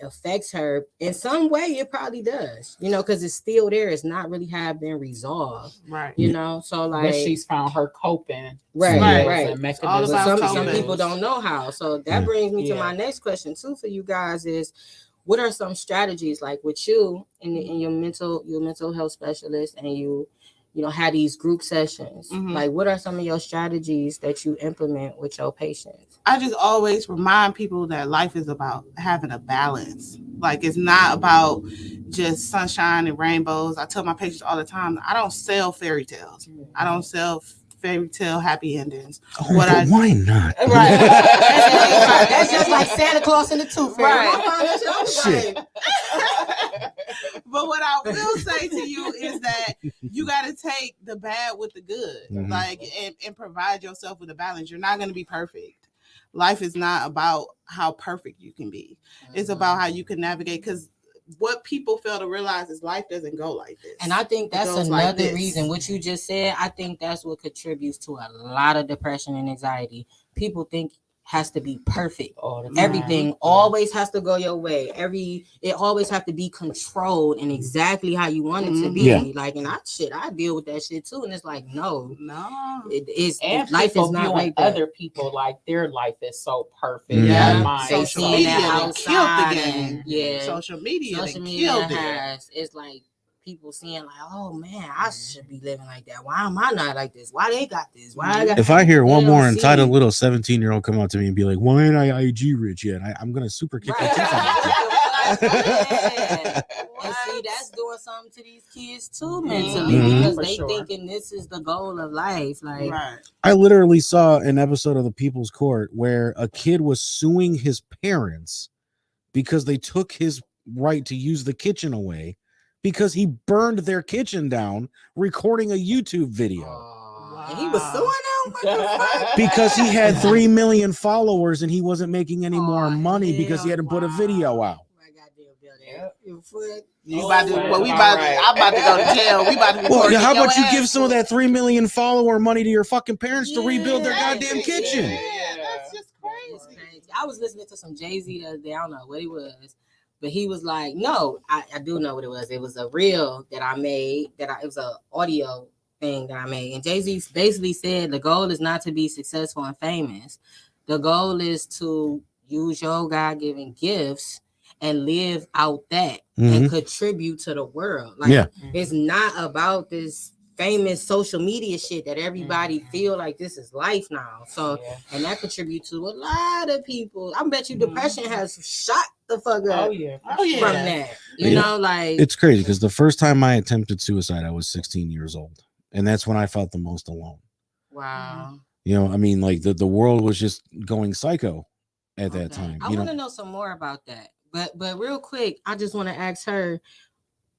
affects her in some way, it probably does, you know, because it's still there. It's not really have been resolved. You know, so like, but she's found her coping. All about some people don't know how. So that brings me to my next question too for you guys is, what are some strategies, like with you and your mental health specialist, and you know, had these group sessions? Like, what are some of your strategies that you implement with your patients? I just always remind people that life is about having a balance. Like, it's not about just sunshine and rainbows. I tell my patients all the time, I don't sell fairy tales. I don't sell fairy tale happy endings. Why not? That's just like Santa Claus and the Tooth Fairy. But what I will say to you is that you got to take the bad with the good, like, and provide yourself with a balance. You're not going to be perfect. Life is not about how perfect you can be. It's about how you can navigate, because what people fail to realize is life doesn't go like this. And I think that's another reason, what you just said, I think that's what contributes to a lot of depression and anxiety. People think has to be perfect. All the time. Everything always has to go your way. It always have to be controlled and exactly how you want it to be. Yeah. Like, and I deal with that shit too. And it's like, no, And life people is not viewing like that. other people like their life is so perfect. Yeah. and mine They is Social so- seeing media that done killed the outside game. and- yeah. Social media Social done media killed it. has, it's like people seeing like, oh man, I should be living like that. Why am I not like this? Why they got this? Why I got If I hear one They don't more entitled see. little 17-year-old come up to me and be like, "Why ain't I IG rich yet?" I'm gonna super kick Right. the teeth out of you. Yeah. And see, that's doing something to these kids too mentally Mhm. because For they sure. thinking this is the goal of life. Like, Right. I literally saw an episode of The People's Court where a kid was suing his parents because they took his right to use the kitchen away because he burned their kitchen down recording a YouTube video. and he was suing them. What the fuck? Because he had 3 million followers and he wasn't making any more Oh, money because he hell, hadn't put a video out. My goddamn building. You foot. You Oh, about to? well, Well, we all about. right. I'm about to go to jail. We about to. Be Well, working how your about you ass give some of for- that 3 million follower money to your fucking parents to rebuild their Yeah. goddamn kitchen? Yeah, that's just It's crazy. crazy. I was listening to some Jay-Z the other day. I don't know what it was, but he was like, no, I do know what it was. It was a reel that I made, it was an audio thing that I made. And Jay-Z basically said the goal is not to be successful and famous. The goal is to use your God-given gifts and live out that and contribute to the world. Like, Yeah. it's not about this famous social media shit that everybody feel like this is life now. So Yeah. and that contributes to a lot of people. I bet you depression has shot the fuck up Oh yeah. Oh yeah. from that. You Yeah. know, like It's crazy because the first time I attempted suicide, I was 16 years old. And that's when I felt the most alone. wow. You know, I mean, like the world was just going psycho at that Okay. time. I You want know, to know some more about that. But real quick, I just want to ask her,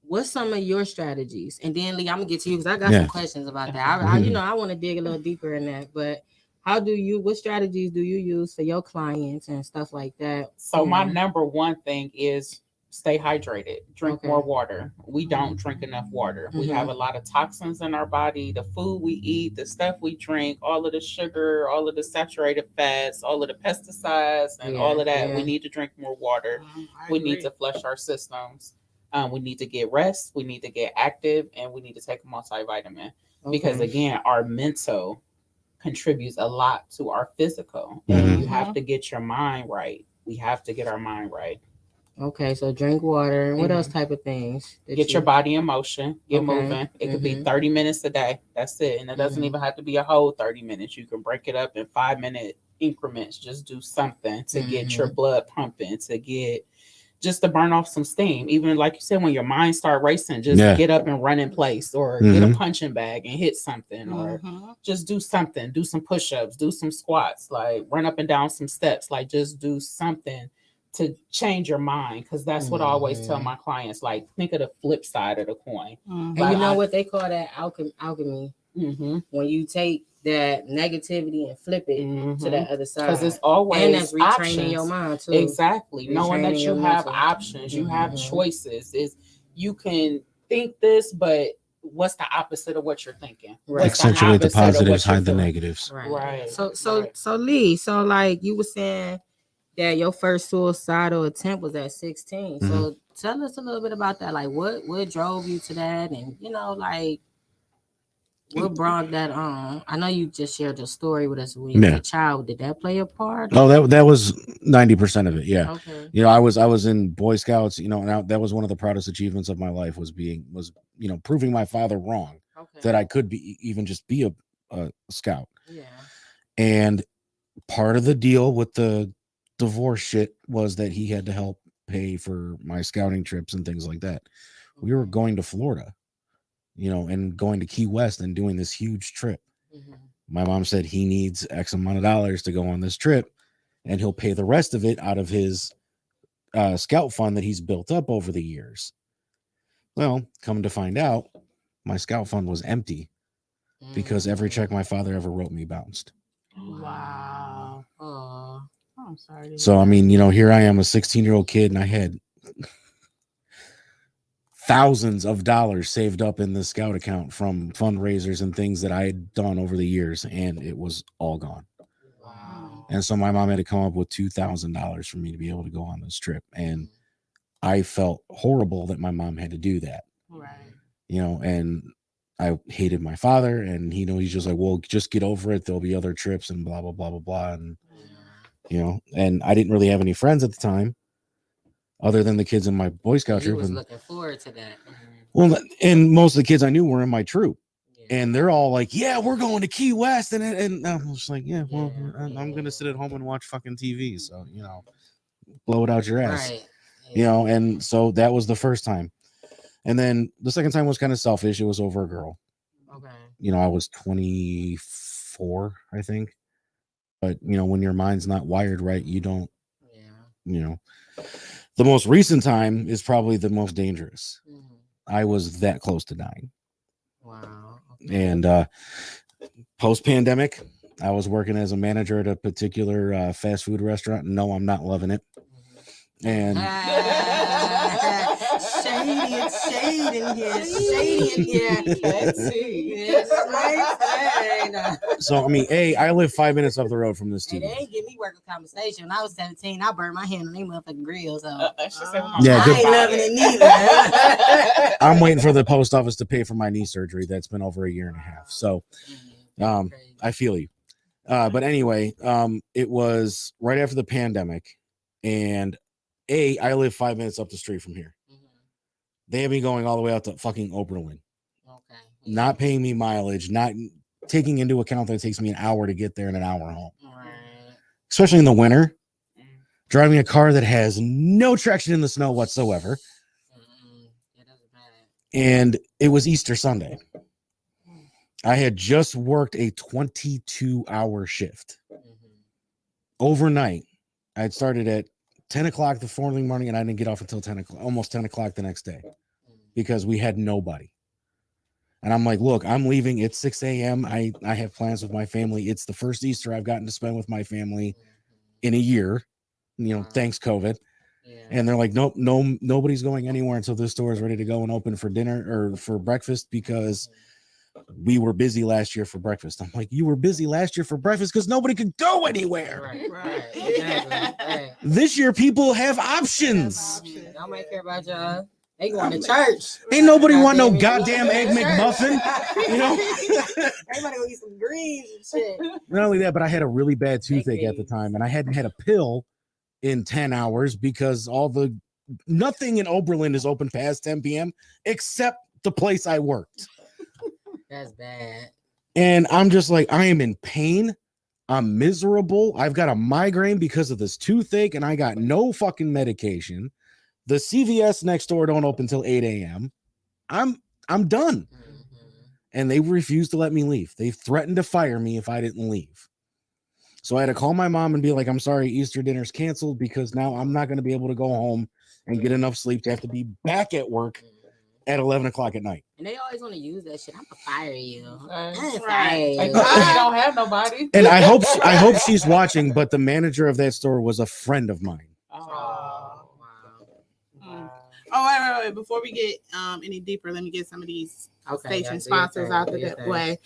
what's some of your strategies? And then Lee, I'm gonna get to you because I got Yeah. some questions about that. I want to dig a little deeper in that. But what strategies do you use for your clients and stuff like that? So my Mhm. number one thing is stay hydrated. Drink Okay. more water. We don't drink enough water. We have a lot of toxins in our body. The food we eat, the stuff we drink, all of the sugar, all of the saturated fats, all of the pesticides, and all of that. Yeah. We need to drink more water. I We need agree. to flush our systems. We need to get rest. We need to get active, and we need to take a multivitamin because Okay. again, our mental contributes a lot to our physical. Mhm. And you have to get your mind right. We have to get our mind right. Okay, so drink water. What else type of things? that Get your body in motion. Get Okay. moving. It could be 30 minutes a day. That's it. And it doesn't Mhm. even have to be a whole 30 minutes. You can break it up in 5-minute increments. Just do something to get your blood pumping, just to burn off some steam. Even like you said, when your mind start racing, just Yeah. get up and run in place, or get a punching bag and hit something, or Mhm. just do something. Do some push-ups, do some squats, like run up and down some steps. Like just do something to change your mind, because that's what I always tell my clients. Like, think of the flip side of the coin. Mhm. And you know Like, what they call that alchemy? Mm-hmm. When you take that negativity and flip it to that other side. Because it's always and that's retraining options. your mind too. Exactly. Knowing that Retraining you your have mental. options, you have Mhm. choices. Is you can think this, but what's the opposite of what you're thinking? Right. What's the accentuate the opposite of what positives, you're hide the feeling? negatives. Right. Right. So Lee, so like you were saying that your first suicidal attempt was at 16. So tell us a little bit about that. Like what drove you to that, and like what brought that on? I know you just shared your story with us when you were a child. Did that play a part? Oh, that was 90% of it. Yeah. Okay. You know, I was in Boy Scouts, you know, and that was one of the proudest achievements of my life was proving my father wrong, Okay. that I could be even just be a scout. Yeah. And part of the deal with the divorce shit was that he had to help pay for my scouting trips and things like that. We were going to Florida, and going to Key West and doing this huge trip. Mhm. My mom said he needs X amount of dollars to go on this trip, and he'll pay the rest of it out of his scout fund that he's built up over the years. Well, come to find out, my scout fund was empty because every check my father ever wrote me bounced. Wow. Oh. I'm sorry. So, I mean, here I am, a 16-year-old kid, and I had thousands of dollars saved up in the scout account from fundraisers and things that I had done over the years, and it was all gone. Wow. And so my mom had to come up with $2,000 for me to be able to go on this trip. And I felt horrible that my mom had to do that, Right. you know, and I hated my father, and he's just like, well, just get over it. There'll be other trips and blah, blah, blah, blah, blah. And, and I didn't really have any friends at the time other than the kids in my Boy Scout You troop. was And, looking forward to that. well, and most of the kids I knew were in my troop. Yeah. And they're all like, yeah, we're going to Key West. And I'm just like, yeah, well, Yeah, I'm going to sit at home and watch fucking TV. So, blow it out your ass, Right. And so that was the first time. And then the second time was kind of selfish. It was over a girl. Okay. I was 24, I think. But, when your mind's not wired right, you don't, Yeah. The most recent time is probably the most dangerous. Mhm. I was that close to dying. Wow. Okay. And post-pandemic, I was working as a manager at a particular fast food restaurant. No, I'm not loving it. And Shady, it's shade in here. Shady in here. Let's see. Yes, right. so, I live 5 minutes up the road from this Hey, they TV. ain't give me working compensation. When I was 17, I burned my hand on they motherfucking grill. So Yeah, good. I ain't loving it neither. I'm waiting for the post office to pay for my knee surgery. That's been over a year and a half. So, crazy. I feel you. But anyway, it was right after the pandemic, and I live 5 minutes up the street from here. Mhm. They have me going all the way out to fucking Oberlin, Okay. not paying me mileage, not taking into account that it takes me an hour to get there and an hour home, Right. especially in the winter. Driving a car that has no traction in the snow whatsoever. Yeah, that's bad. And it was Easter Sunday. I had just worked a 22-hour shift overnight. I had started at 10 o'clock the following morning, and I didn't get off until 10 o'clock, almost 10 o'clock the next day, because we had nobody. And I'm like, look, I'm leaving. It's 6 a.m. I have plans with my family. It's the first Easter I've gotten to spend with my family in a year, thanks COVID. Yeah. And they're like, nope, nobody's going anywhere until this store is ready to go and open for dinner or for breakfast, because we were busy last year for breakfast. I'm like, you were busy last year for breakfast because nobody could go anywhere. Right. Exactly. Right. This year, people have options. Nobody care about y'all. They going to church. Ain't nobody want no Goddamn goddamn Egg McMuffin. Everybody gonna eat some greens and shit. Not only that, but I had a really bad toothache at the time, and I hadn't had a pill in 10 hours because nothing in Oberlin is open past 10 p.m. except the place I worked. That's bad. And I'm just like, I am in pain. I'm miserable. I've got a migraine because of this toothache, and I got no fucking medication. The CVS next door don't open till 8 a.m. I'm done. And they refused to let me leave. They threatened to fire me if I didn't leave. So I had to call my mom and be like, I'm sorry, Easter dinner's canceled, because now I'm not going to be able to go home and get enough sleep to have to be back at work at 11 o'clock at night. And they always want to use that shit. I'm gonna fire you. I'm Right. gonna fire you. Like, you don't have nobody. And I hope she's watching, but the manager of that store was a friend of mine. Oh, Mm. Oh, wait. Before we get any deeper, let me get some of these station sponsors out the way.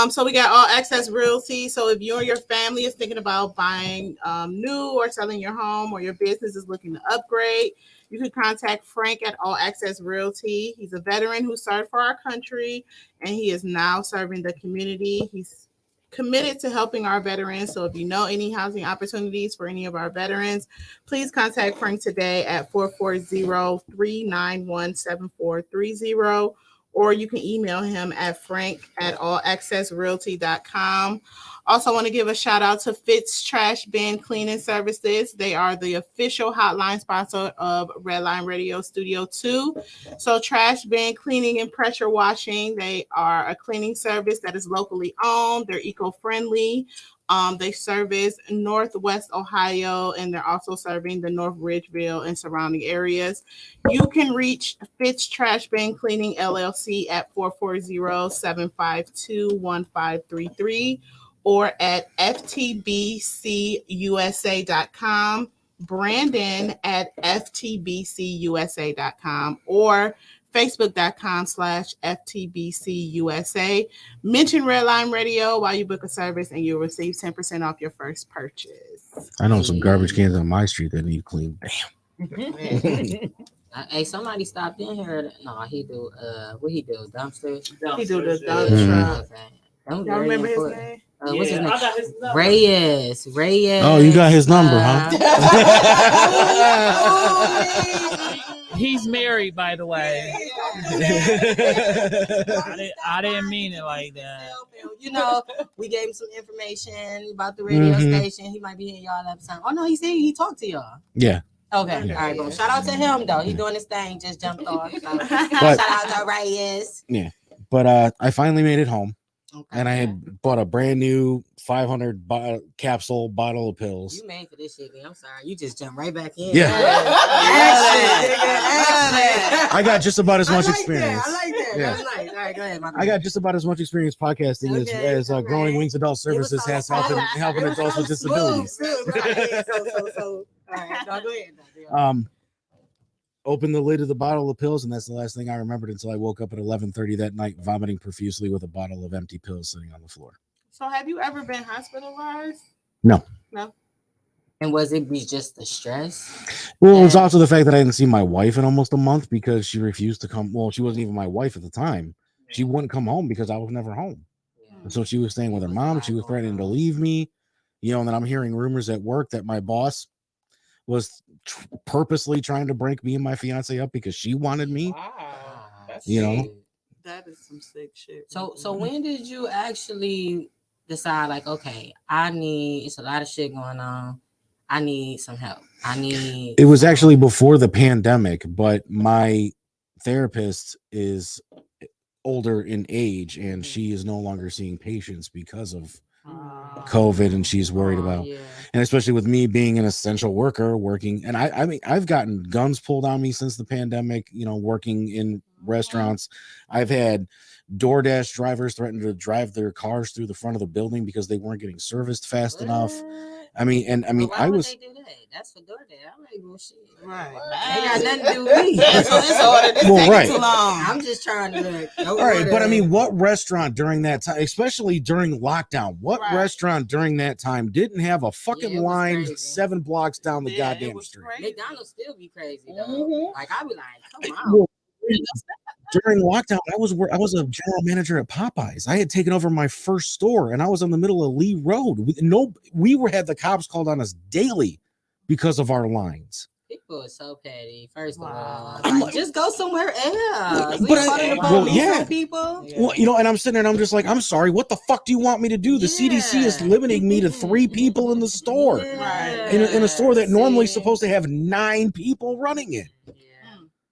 So we got All Access Realty. So if you or your family is thinking about buying new or selling your home, or your business is looking to upgrade, you can contact Frank at All Access Realty. He's a veteran who served for our country, and he is now serving the community. He's committed to helping our veterans. So if you know any housing opportunities for any of our veterans, please contact Frank today at 440-391-7430, or you can email him at frank@allaccessrealty.com. Also want to give a shout out to Fitz Trash Bin Cleaning Services. They are the official hotline sponsor of Redline Radio Studio 2. So trash bin cleaning and pressure washing, they are a cleaning service that is locally owned. They're eco-friendly. They service Northwest Ohio, and they're also serving the North Ridgeville and surrounding areas. You can reach Fitz Trash Bin Cleaning LLC at 440-752-1533 or at ftbcusa.com, Brandon at ftbcusa.com, or Facebook.com/FTBCUSA. Mention Redline Radio while you book a service and you'll receive 10% off your first purchase. I know some garbage cans on my street that need clean. Hey, somebody stopped in here. No, he do. What he do? Dumpsters. He do the dump Mhm. truck. Okay. Them Y'all very remember his important. name? What's his Yeah, name? I got his number. Reyes. Oh, you got his number, huh? He's married, by the way. I didn't mean it like that. You know, we gave him some information about the radio Mhm. station. He might be hearing y'all all the time. Oh no, he said he talked to y'all. Yeah. Okay, Yeah. all right, well, shout out to him though. He doing his thing, just jumped off. So. But- Shout out to Reyes. But I finally made it home, Okay. and I had bought a brand new 500 capsule bottle of pills. You made for this shit, man. I'm sorry. You just jumped right back in. Yeah. Action, nigga, I got just about as much I like experience. That. I like that. Yeah. That's nice. All right, go ahead. I got just about as much experience podcasting Okay, as all right. Growing Wings Adult Services has helping adults with disabilities. Right. So. All right, no, go ahead. Opened the lid of the bottle of pills, and that's the last thing I remembered until I woke up at 11:30 that night, vomiting profusely with a bottle of empty pills sitting on the floor. So have you ever been hospitalized? And was it be just the stress? Well, it was Yeah. also the fact that I didn't see my wife in almost a month because she refused to come. Well, she wasn't even my wife at the time. She wouldn't come home because I was never home. And so she was staying with her mom. She was threatening to leave me, and then I'm hearing rumors at work that my boss was purposely trying to break me and my fiance up because she wanted me. Wow. That's You know? shit. That is some sick shit. So when did you actually decide, like, okay, it's a lot of shit going on. I need some help. It was actually before the pandemic, but my therapist is older in age and she is no longer seeing patients because of COVID, and she's worried about, Yeah. and especially with me being an essential worker working, and I mean I've gotten guns pulled on me since the pandemic, working in restaurants. I've had DoorDash drivers threaten to drive their cars through the front of the building because they weren't getting serviced fast enough. I mean Why I would was they do that? That's for DoorDash. I'm like, bullshit. Right. They got nothing to do with me. That's what this order. This Well, taking right. too long. I'm just trying to look. all right, but I mean, what restaurant during that time, especially during lockdown, what Right. restaurant during that time didn't have a fucking Yeah, it was line crazy. 7 blocks down the Yeah, it goddamn was street? crazy. McDonald's still be crazy though. Mhm. Like I be like, come on. Well, during lockdown, I was a general manager at Popeyes. I had taken over my first store, and I was in the middle of Lee Road. We had the cops called on us daily because of our lines. People are so petty. First of Wow. all, like, just go somewhere else. But We I- fucking well, police yeah. on people. Well, and I'm sitting there and I'm just like, I'm sorry, what the fuck do you want me to do? The CDC is Yeah. limiting me to 3 people in the store. Yeah. In a store that normally See? supposed to have 9 people running it. Yeah.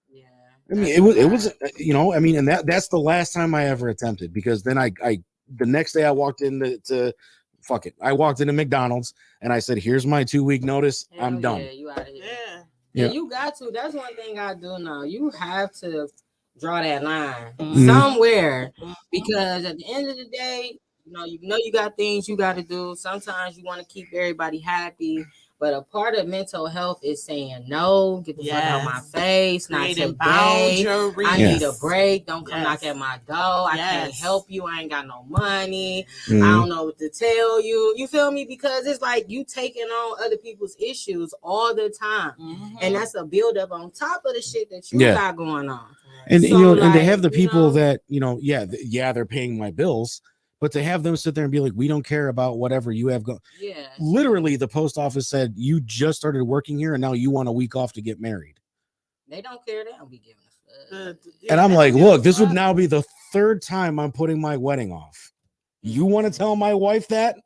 Yeah. I mean, it was, and that's the last time I ever attempted, because then I the next day I walked into fuck it. I walked into McDonald's and I said, here's my 2-week notice. Hell I'm done. Yeah, you out of here. Yeah. Yeah, Yeah. you got to. That's one thing I do know. You have to draw that line Mhm. somewhere, because at the end of the day, you got things you got to do. Sometimes you want to keep everybody happy, but a part of mental health is saying no, get the fuck out my Yes. face, not Creating today. boundaries. I need a break. Don't come Yes. knock at my door. I can't Yes. help you. I ain't got no money. Mhm. I don't know what to tell you. You feel me? Because it's like you taking on other people's issues all the time. Mhm. And that's a build up on top of the shit that you Yeah. got going on. And So, and to like, have the you people know- that they're paying my bills, but to have them sit there and be like, we don't care about whatever you have going. Yeah. Literally, the post office said you just started working here and now you want a week off to get married. They don't care. They don't be giving a fuck. And I'm like, look, this would now be the 3rd time I'm putting my wedding off. You want to tell my wife that?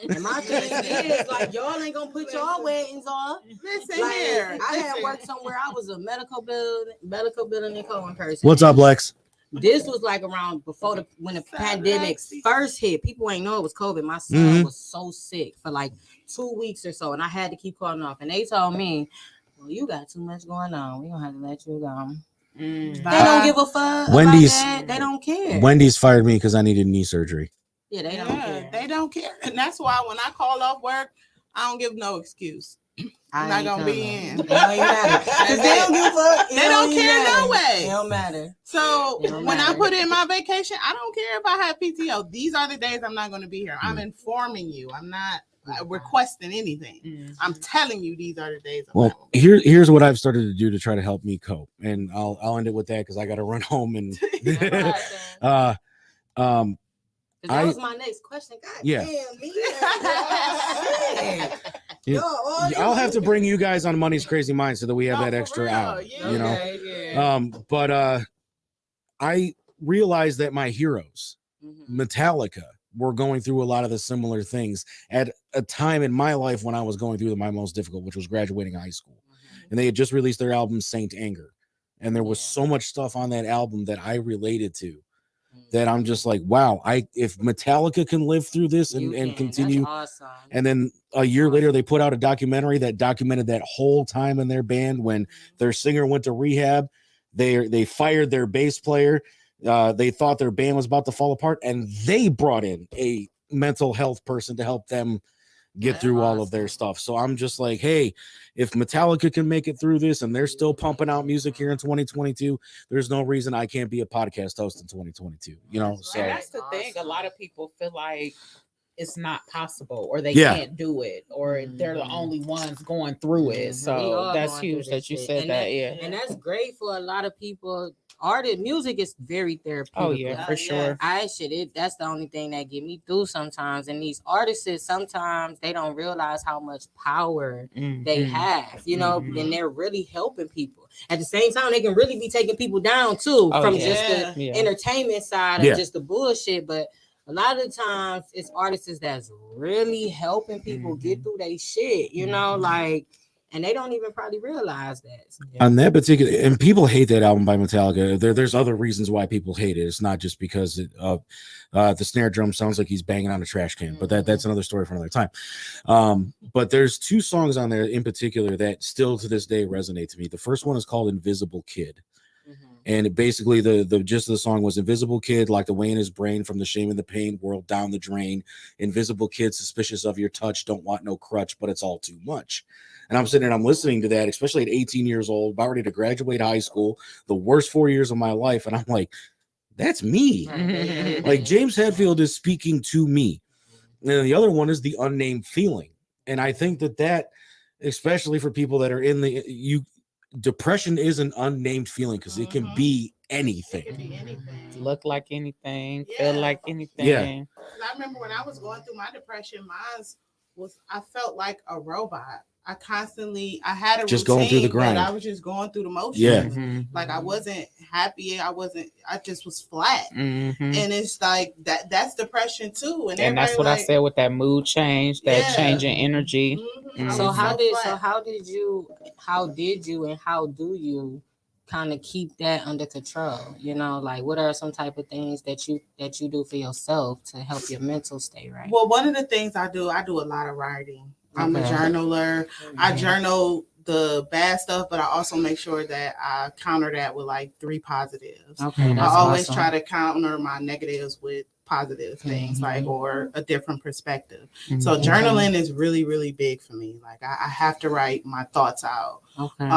And my thing is, like, y'all ain't gonna put y'all weddings off. Listen Like, here. I had listen. worked somewhere. I was a medical building and co person. What's up, Lex? This was like around before when the pandemic Lexi. first hit. People ain't know it was COVID. My son Mhm. was so sick for like 2 weeks or so, and I had to keep calling off. And they told me, "Well, you got too much going on. We gonna have to let you go." They don't give a fuck. Wendy's- about that. They don't care. Wendy's fired me because I needed knee surgery. Yeah, they don't Yeah, care. they don't care. And that's why when I call off work, I don't give no excuse. I'm not gonna be in. It don't even matter. 'Cause they don't give a fuck. They don't care no way. It don't matter. So It don't when I matter. put in my vacation, I don't care if I have PTO. These are the days I'm not going to be here. I'm informing you. I'm not requesting anything. I'm telling you these are the days. I'm not Well, here's what I've started to do to try to help me cope, and I'll end it with that because I got to run home and That I- was my next question. God Yeah. damn, me. Yeah. I'll have to bring you guys on Money's Crazy Mind so that we have No, that for extra real, hour. yeah. You know, Okay, yeah. but I realized that my heroes, Mhm. Metallica, were going through a lot of the similar things at a time in my life when I was going through my most difficult, which was graduating high school. And they had just released their album Saint Anger, and there was Yeah. so much stuff on that album that I related to that I'm just like, wow, if Metallica can live through this You and can. continue. That's awesome. And then a year later, they put out a documentary that documented that whole time in their band when their singer went to rehab. They fired their bass player. They thought their band was about to fall apart, and they brought in a mental health person to help them get That's through all of their awesome. stuff. So I'm just like, hey, if Metallica can make it through this and they're still pumping out music here in 2022, there's no reason I can't be a podcast host in 2022. You know, That's so And right. that's the thing. A lot of people feel like it's not possible, or they Yeah. can't do it, or they're the Mhm. only ones going through it. We So all that's going through huge this that you shit. said And that. Yeah. And that's great for a lot of people. Music is very therapeutic. Oh yeah, for sure. That's the only thing that get me through sometimes. And these artists, sometimes they don't realize how much power they Mhm. have, you know, Mhm. and they're really helping people. At the same time, they can really be taking people down too, Oh, from yeah. just the Yeah. entertainment side Yeah. of just the bullshit. But a lot of the times it's artists that's really helping people get through their shit, you know, like, and they don't even probably realize that. on that particular, and people hate that album by Metallica. There's other reasons why people hate it. It's not just because the snare drum sounds like he's banging on a trash can, but that's another story for another time. But there's two songs on there in particular that still to this day resonate to me. The first one is called Invisible Kid. And it basically the gist of the song was invisible kid locked away in his brain from the shame and the pain, world down the drain. Invisible kid suspicious of your touch, don't want no crutch, but it's all too much. And I'm sitting and I'm listening to that, especially at 18 years old, about ready to graduate high school, the worst 4 years of my life. And I'm like, that's me. Like James Hetfield is speaking to me. And the other one is the unnamed feeling. And I think that especially for people that are in depression is an unnamed feeling because it can be anything. It could be anything. Look like anything, Yeah. feel like anything. Yeah. 'Cause I remember when I was going through my depression, I felt like a robot. I had a Just going through the routine, but grind. I was just going through the motions. Yeah. Mhm. Like I wasn't happy. I just was flat. Mhm. And it's like that's depression too. And that's everybody what I like, said with that mood change, that Yeah. change in energy. I So was how flat. did you and how do you kind of keep that under control? You know, like what are some type of things that you do for yourself to help your mental stay right? Well, one of the things I do a lot of writing. I'm a Okay. journaler. I Mhm. journal the bad stuff, but I also make sure that I counter that with like 3 positives. Okay, I that's always awesome. try to counter my negatives with positive things, like Mhm. or a different perspective. Mhm. So journaling is really, really big for me. Like I have to write my thoughts out, Okay.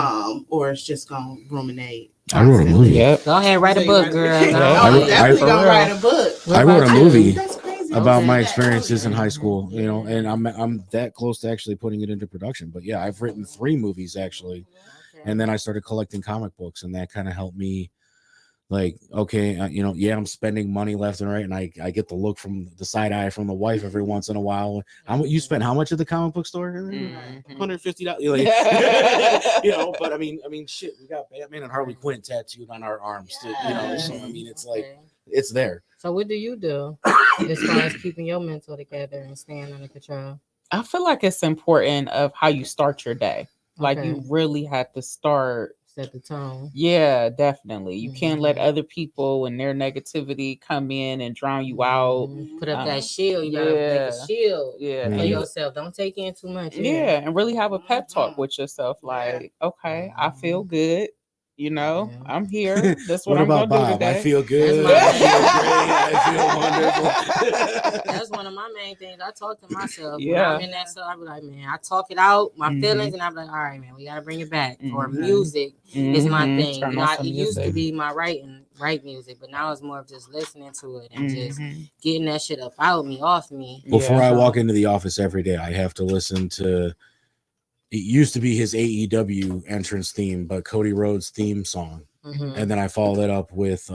or it's just gonna ruminate. I wrote a constantly. Yep. Yep. Go ahead, write a book, girl. Yeah. I'm I- definitely for gonna real. write a book. I wrote a about you? movie That's crazy. about Okay. my Yeah, experiences in yeah. high school, you know, and I'm that close to actually putting it into production. But yeah, I've written 3 movies actually, and then I started collecting comic books, and that kind of helped me. Like, okay, you know, yeah, I'm spending money left and right, and I get the look from the side eye from the wife every once in a while. You spent how much at the comic book store? Mhm. $150, like, you know. But I mean, shit, we got Batman and Harley Quinn tattooed on our arms, too, you know. So I mean, it's like Okay. it's there. So what do you do as far as keeping your mental together and staying under control? I feel like it's important of how you start your day. Like Okay. you really have to start. Set the tone. Yeah, definitely. You can't let Mhm. other people and their negativity come in and drown you out. Mhm. Put up Um, that shield. You gotta make yeah. a shield Yeah. for Mhm. and you- yourself. Don't take in too much. yeah, and really have a pep talk Mhm. with yourself. Yeah. Like, okay, I feel good. You know, Yeah. I'm here. That's what, What I'm about gonna do Bob? today. I feel good. That's I my- feel great. I feel wonderful. That's one of my main things. I talk to myself. When Yeah. I'm in that stuff, I be like, man, I talk it out, my Mhm. feelings, and I be like, all right, man, we gotta bring it back. Or Mhm. music is my Mhm. thing. Turn You know, on some it used to music. be my write music, but now it's more of just listening to it and just Mhm. getting that shit up out me, off me. Before Yeah. I walk into the office every day, I have to listen to. It used to be his AEW entrance theme, but Cody Rhodes' theme song, Mhm. and then I followed it up with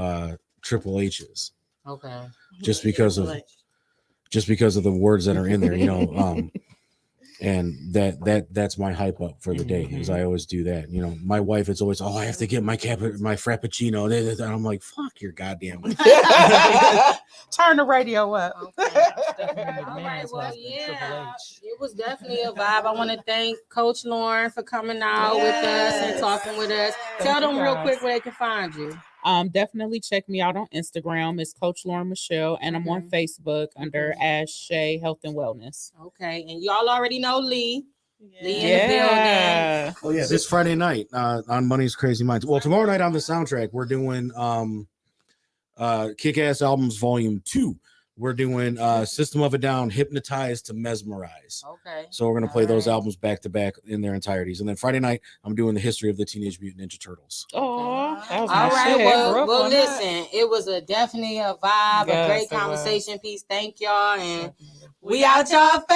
Triple H's, Okay. just because of the words that are in there, you know. And that's my hype up for the day. Is I always do that. You know, my wife is always, I have to get my frappuccino. And I'm like, fuck your goddamn. Turn the radio up. Okay. Stephanie All right, McMahon's well, husband, Triple yeah, H. it was definitely a vibe. I want to thank Coach Lauren for coming out with us and Yes. talking with us. Thank Tell you, them real guys. quick where they can find you. Definitely check me out on Instagram. It's Coach Lauren Michelle, and I'm on Facebook under Ash Shay Health and Wellness. Okay, and y'all already know Lee. Lee in the Yeah. Oh yeah, this Friday night on Money's Crazy Minds. Well, tomorrow night on the soundtrack, we're doing Kick-Ass Albums Volume 2. We're doing System of a Down, Hypnotized to Mesmerize. Okay. So we're gonna play those Alright. albums back to back in their entireties. And then Friday night, I'm doing the history of the Teenage Mutant Ninja Turtles. Oh, that was my All right. shit. Grew Well, up on that. listen, it was definitely a vibe, Yes, a great it was. conversation piece. Thank y'all, and we out y'all fast.